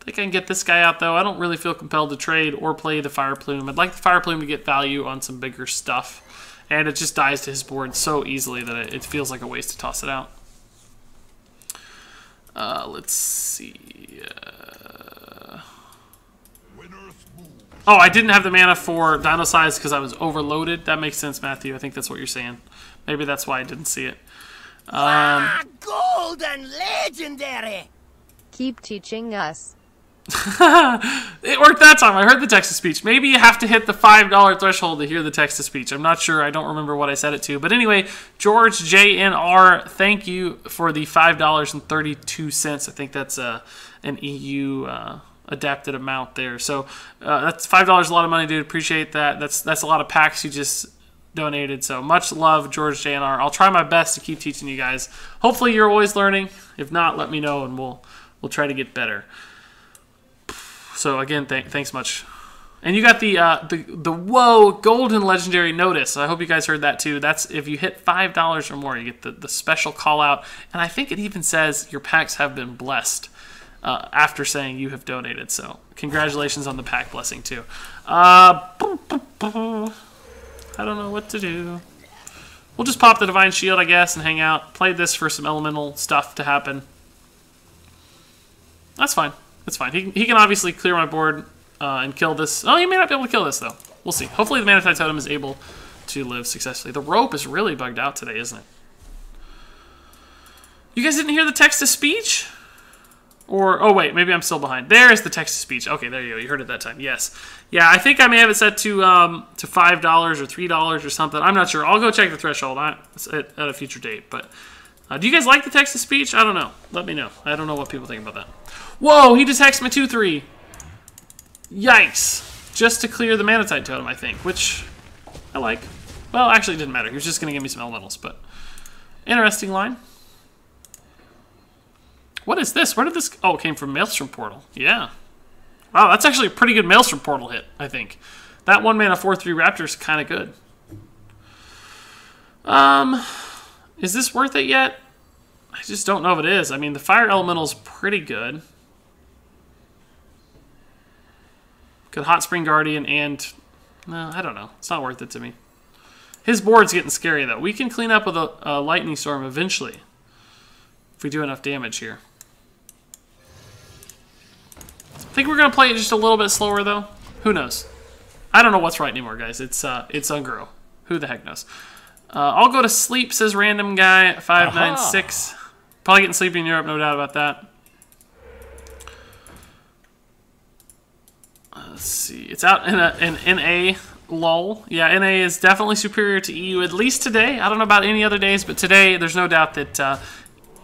I think I can get this guy out, though. I don't really feel compelled to trade or play the Fire Plume. I'd like the Fire Plume to get value on some bigger stuff. And it just dies to his board so easily that it feels like a waste to toss it out. Let's see. Oh, I didn't have the mana for Dino Size because I was overloaded. That makes sense, Matthew. I think that's what you're saying. Maybe that's why I didn't see it. Golden legendary. Keep teaching us. It worked that time. I heard the text-to-speech. Maybe you have to hit the $5 threshold to hear the text-to-speech. I'm not sure. I don't remember what I said it to. But anyway, George JNR, thank you for the $5.32. I think that's an EU adapted amount there. So that's $5 a lot of money, dude. Appreciate that. That's a lot of packs you just donated. So much love, George JNR. I'll try my best to keep teaching you guys. Hopefully you're always learning. If not, let me know and we'll try to get better. So again, thanks much. And you got the whoa golden legendary notice. I hope you guys heard that too. That's if you hit $5 or more, you get the special call out. And I think it even says your packs have been blessed after saying you have donated. So congratulations on the pack blessing too. I don't know what to do. We'll just pop the Divine Shield, I guess, and hang out. Play this for some elemental stuff to happen. That's fine. That's fine. He can obviously clear my board and kill this. Oh, he may not be able to kill this, though. We'll see. Hopefully the Manatite Totem is able to live successfully. The rope is really bugged out today, isn't it? You guys didn't hear the text-to-speech? Or, oh wait, maybe I'm still behind. There's the text-to-speech. Okay, there you go. You heard it that time. Yes. Yeah, I think I may have it set to $5 or $3 or something. I'm not sure. I'll go check the threshold at a future date. But do you guys like the text-to-speech? I don't know. Let me know. I don't know what people think about that. Whoa, he just hexed my 2-3. Yikes. Just to clear the Manatite Totem, I think, which I like. Well, actually, it didn't matter. He was just going to give me some elementals, but interesting line. What is this? Where did this... Oh, it came from Maelstrom Portal. Yeah. Wow, that's actually a pretty good Maelstrom Portal hit, I think. That 1-mana 4/3 Raptor is kind of good. Is this worth it yet? I just don't know if it is. I mean, the Fire Elemental is pretty good. Good Hot Spring Guardian and... No, I don't know. It's not worth it to me. His board's getting scary, though. We can clean up with a Lightning Storm eventually. If we do enough damage here. I think we're going to play it just a little bit slower, though. Who knows? I don't know what's right anymore, guys. It's Ungro. Who the heck knows? I'll go to sleep, says random guy, 596. Probably getting sleepy in Europe, no doubt about that. Let's see. It's out in NA lull. Yeah, NA is definitely superior to EU, at least today. I don't know about any other days, but today there's no doubt that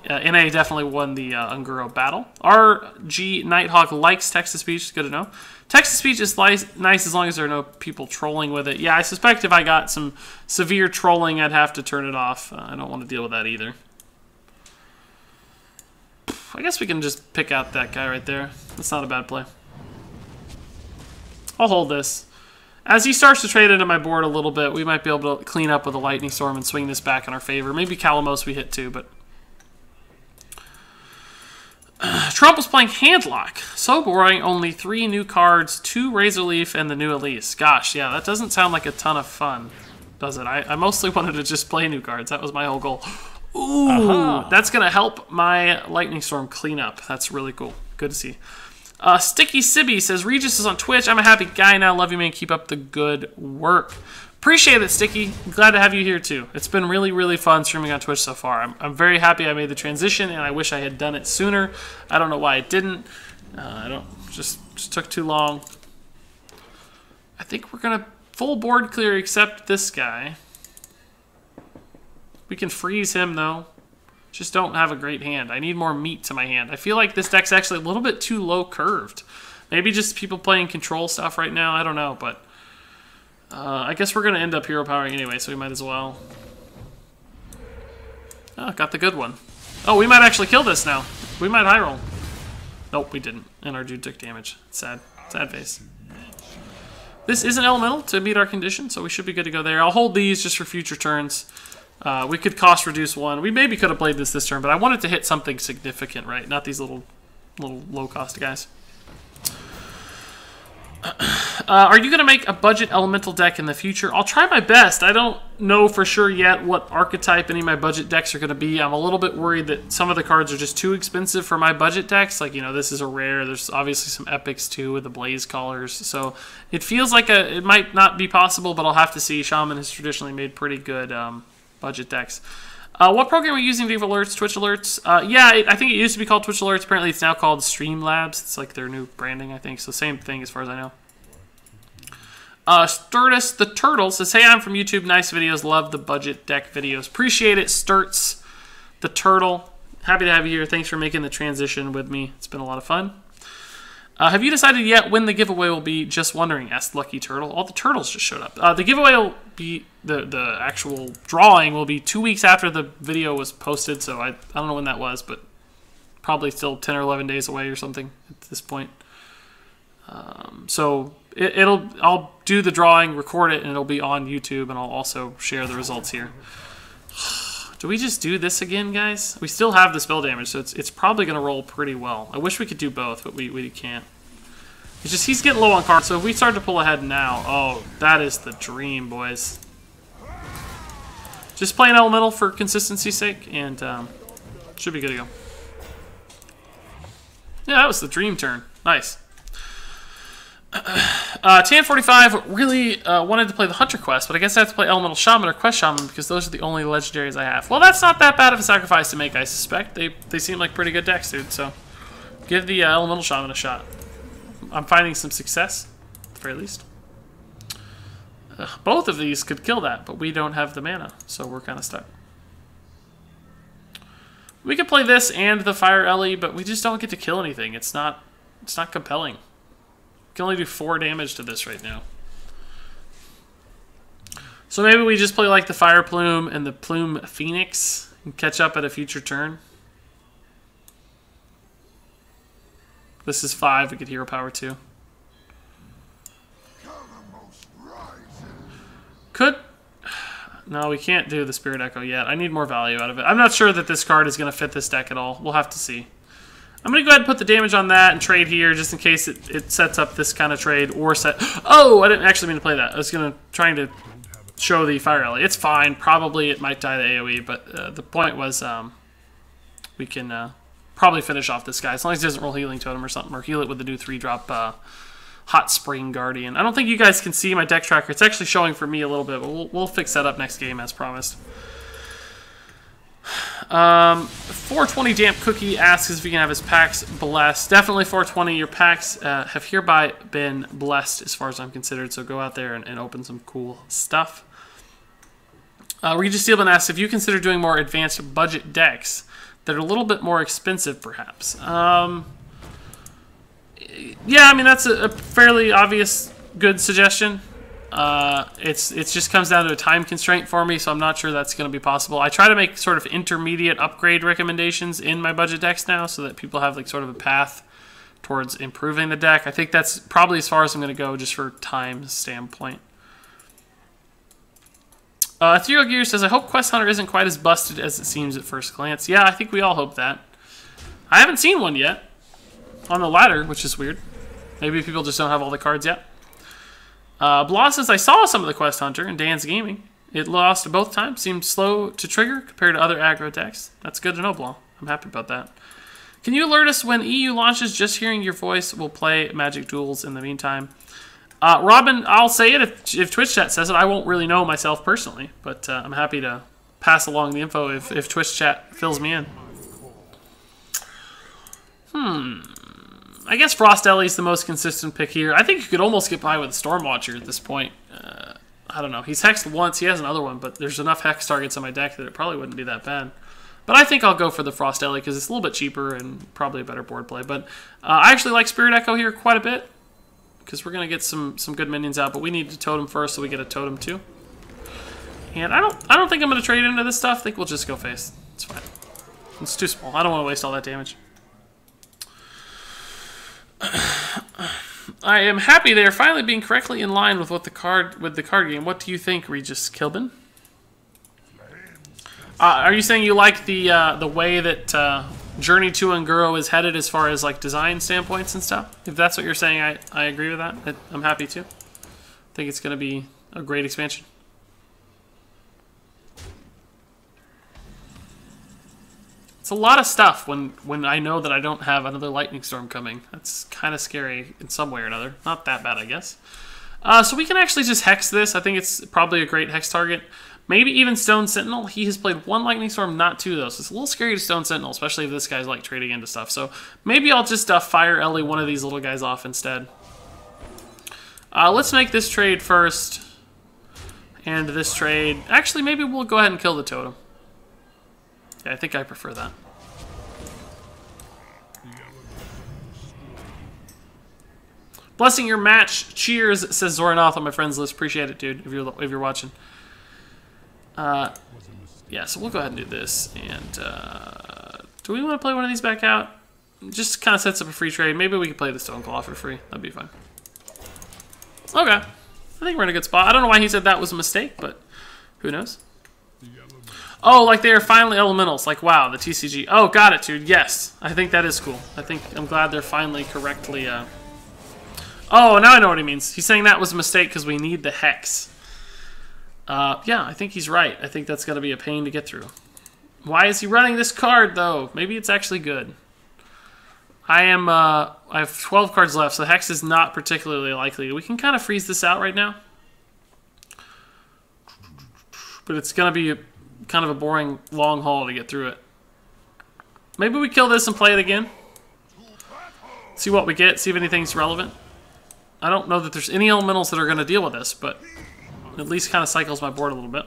NA definitely won the Unguro battle. RG Nighthawk likes text-to-speech. Good to know. Text-to-speech is nice as long as there are no people trolling with it. Yeah, I suspect if I got some severe trolling, I'd have to turn it off. I don't want to deal with that either. I guess we can just pick out that guy right there. That's not a bad play. I'll hold this. As he starts to trade into my board a little bit, we might be able to clean up with a Lightning Storm and swing this back in our favor. Maybe Calamos we hit too, but... Trump was playing Handlock. So boring, only 3 new cards, 2 Razor Leaf, and the new Elise. Gosh, yeah, that doesn't sound like a ton of fun, does it? I mostly wanted to just play new cards. That was my whole goal. Ooh, that's going to help my Lightning Storm clean up. That's really cool. Good to see. Sticky Sibby says, Regis is on Twitch. I'm a happy guy now. Love you, man. Keep up the good work. Appreciate it, Sticky. Glad to have you here, too. It's been really, really fun streaming on Twitch so far. I'm very happy I made the transition, and I wish I had done it sooner. I don't know why I didn't. Just took too long. I think we're going to full board clear except this guy. We can freeze him, though. Just don't have a great hand. I need more meat to my hand. I feel like this deck's actually a little bit too low curved. Maybe just people playing control stuff right now. I don't know, but... I guess we're going to end up hero powering anyway, so we might as well. Oh, got the good one. Oh, we might actually kill this now. We might high roll. Nope, we didn't. And our dude took damage. Sad. Sad face. This is an elemental to meet our condition, so we should be good to go there. I'll hold these just for future turns. We could cost reduce 1. We maybe could have played this turn, but I wanted to hit something significant, right? Not these little low-cost guys. Are you going to make a budget elemental deck in the future? I'll try my best. I don't know for sure yet what archetype any of my budget decks are going to be. I'm a little bit worried that some of the cards are just too expensive for my budget decks. Like, you know, this is a rare. There's obviously some epics too with the Blaze Callers. So it feels like it might not be possible, but I'll have to see. Shaman has traditionally made pretty good budget decks. What program are you using to give alerts? Twitch alerts? Yeah, I think it used to be called Twitch alerts. Apparently it's now called Streamlabs. It's like their new branding, I think. So same thing as far as I know. Sturtus the Turtle says, hey, I'm from YouTube. Nice videos. Love the budget deck videos. Appreciate it, Sturts the Turtle. Happy to have you here. Thanks for making the transition with me. It's been a lot of fun. Have you decided yet when the giveaway will be? Just wondering, asked Lucky Turtle. All the turtles just showed up. The giveaway will be, the actual drawing will be 2 weeks after the video was posted, so I don't know when that was, but probably still 10 or 11 days away or something at this point. So I'll do the drawing, record it, and it'll be on YouTube, and I'll also share the results here. Do we just do this again, guys? We still have the spell damage, so it's probably going to roll pretty well. I wish we could do both, but we can't. It's just he's getting low on cards, so if we start to pull ahead now, oh, that is the dream, boys. Just play an elemental for consistency's sake, and should be good to go. Yeah, that was the dream turn. Nice. Tan45 really wanted to play the Hunter quest, but I guess I have to play Elemental Shaman or Quest Shaman because those are the only legendaries I have. Well, that's not that bad of a sacrifice to make, I suspect. They seem like pretty good decks, dude, so give the Elemental Shaman a shot. I'm finding some success, at the very least. Both of these could kill that, but we don't have the mana, so we're kind of stuck. We could play this and the Fire Ellie, but we just don't get to kill anything. It's not compelling. We can only do 4 damage to this right now. So maybe we just play like the Fire Plume and the Plume Phoenix and catch up at a future turn. This is 5, we get Hero Power 2. Could... No, we can't do the Spirit Echo yet. I need more value out of it. I'm not sure that this card is going to fit this deck at all. We'll have to see. I'm going to go ahead and put the damage on that and trade here just in case it sets up this kind of trade or set... Oh, I didn't actually mean to play that. I was trying to show the Fire Ellie. It's fine. Probably it might die the AoE, but the point was we can probably finish off this guy as long as he doesn't roll Healing Totem or something, or heal it with the new 3-drop Hot Spring Guardian. I don't think you guys can see my deck tracker. It's actually showing for me a little bit, but we'll fix that up next game as promised. 420 Damp Cookie asks if we can have his packs blessed. Definitely 420. Your packs have hereby been blessed as far as I'm considered, so go out there and open some cool stuff. Regis Steelman asks if you consider doing more advanced budget decks that are a little bit more expensive, perhaps. Yeah, I mean, that's a fairly obvious good suggestion. It just comes down to a time constraint for me, so I'm not sure that's going to be possible. I try to make sort of intermediate upgrade recommendations in my budget decks now so that people have like sort of a path towards improving the deck. I think that's probably as far as I'm going to go just for time standpoint. Ethereal Gear says, I hope Quest Hunter isn't quite as busted as it seems at first glance. Yeah, I think we all hope that. I haven't seen one yet on the ladder, which is weird. Maybe people just don't have all the cards yet. Blah says, I saw some of the Quest Hunter in Dan's Gaming. It lost both times, seemed slow to trigger compared to other aggro decks. That's good to know, Blah. I'm happy about that. Can you alert us when EU launches? Just hearing your voice will play Magic Duels in the meantime. Robin, I'll say it if Twitch chat says it. I won't really know myself personally, but I'm happy to pass along the info if Twitch chat fills me in. I guess Frost Ellie's the most consistent pick here. I think you could almost get by with a Stormwatcher at this point. I don't know. He's hexed once. He has another one, but there's enough hex targets on my deck that it probably wouldn't be that bad. But I think I'll go for the Frost Ellie because it's a little bit cheaper and probably a better board play. But I actually like Spirit Echo here quite a bit because we're going to get some good minions out, but we need to totem first so we get a totem too. And I don't think I'm going to trade into this stuff. I think we'll just go face. It's fine. It's too small. I don't want to waste all that damage. I am happy they are finally being correctly in line with the card game. What do you think, Regis Kilbin? Are you saying you like the way that Journey to Unguro is headed as far as like design standpoints and stuff? If that's what you're saying, I agree with that. I'm happy too. I think it's going to be a great expansion. It's a lot of stuff when I know that I don't have another Lightning Storm coming. That's kind of scary in some way or another. Not that bad, I guess. So we can actually just Hex this. I think it's probably a great Hex target. Maybe even Stone Sentinel. He has played 1 Lightning Storm, not 2 though. So it's a little scary to Stone Sentinel, especially if this guy's like trading into stuff. So maybe I'll just Fire Ellie one of these little guys off instead. Let's make this trade first. And this trade. Actually, maybe we'll go ahead and kill the totem. Yeah, I think I prefer that. Blessing your match. Cheers, says Zoranoth on my friends list. Appreciate it, dude, if you're watching. Yeah, so we'll go ahead and do this. And do we want to play one of these back out? Just kind of sets up a free trade. Maybe we can play the Stoneclaw for free. That'd be fine. Okay. I think we're in a good spot. I don't know why he said that was a mistake, but who knows? Oh, like they are finally elementals. Like, wow, the TCG. Oh, got it, dude. Yes. I think that is cool. I'm glad they're finally correctly... Oh, now I know what he means. He's saying that was a mistake because we need the Hex. Yeah, I think he's right. I think that's going to be a pain to get through. Why is he running this card, though? Maybe it's actually good. I have 12 cards left, so Hex is not particularly likely. We can kind of freeze this out right now. But it's going to be kind of a boring, long haul to get through it. Maybe we kill this and play it again. See what we get, see if anything's relevant. I don't know that there's any elementals that are going to deal with this, but at least kind of cycles my board a little bit.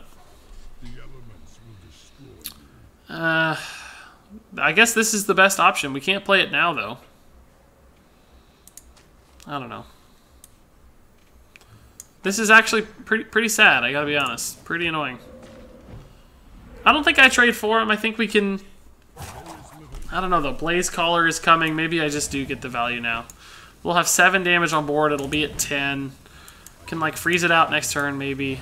I guess this is the best option. We can't play it now, though. I don't know. This is actually pretty sad, I gotta be honest. Pretty annoying. I don't think I trade for him. I think we can... I don't know, though. Blaze Caller is coming. Maybe I just do get the value now. We'll have 7 damage on board. It'll be at 10. Can, like, freeze it out next turn, maybe.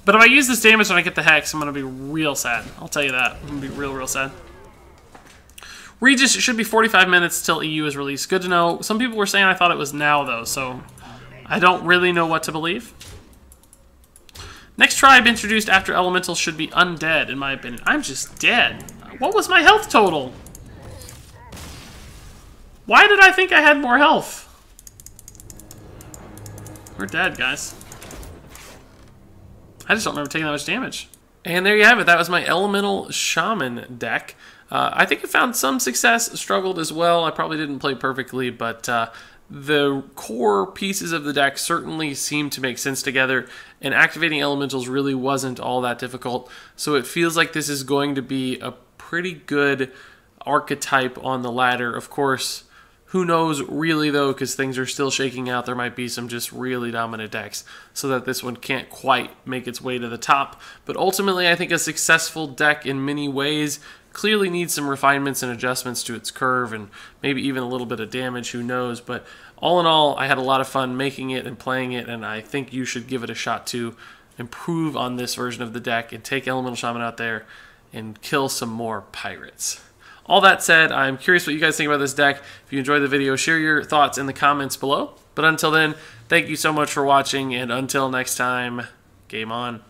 But if I use this damage when I get the Hex, I'm going to be real sad. I'll tell you that. I'm going to be real sad. Regis, it should be 45 minutes till EU is released. Good to know. Some people were saying I thought it was now, though, so I don't really know what to believe. Next tribe introduced after Elementals should be undead, in my opinion. I'm just dead. What was my health total? Why did I think I had more health? We're dead, guys. I just don't remember taking that much damage. And there you have it. That was my Elemental Shaman deck. I think it found some success, struggled as well. I probably didn't play perfectly, but the core pieces of the deck certainly seem to make sense together, and activating elementals really wasn't all that difficult. So it feels like this is going to be a pretty good archetype on the ladder. Of course, who knows really, though, because things are still shaking out. There might be some just really dominant decks, so that this one can't quite make its way to the top. But ultimately, I think a successful deck in many ways clearly needs some refinements and adjustments to its curve, and maybe even a little bit of damage, who knows. But all in all, I had a lot of fun making it and playing it, and I think you should give it a shot to improve on this version of the deck and take Elemental Shaman out there and kill some more pirates. All that said, I'm curious what you guys think about this deck. If you enjoyed the video, share your thoughts in the comments below. But until then, thank you so much for watching, and until next time, game on.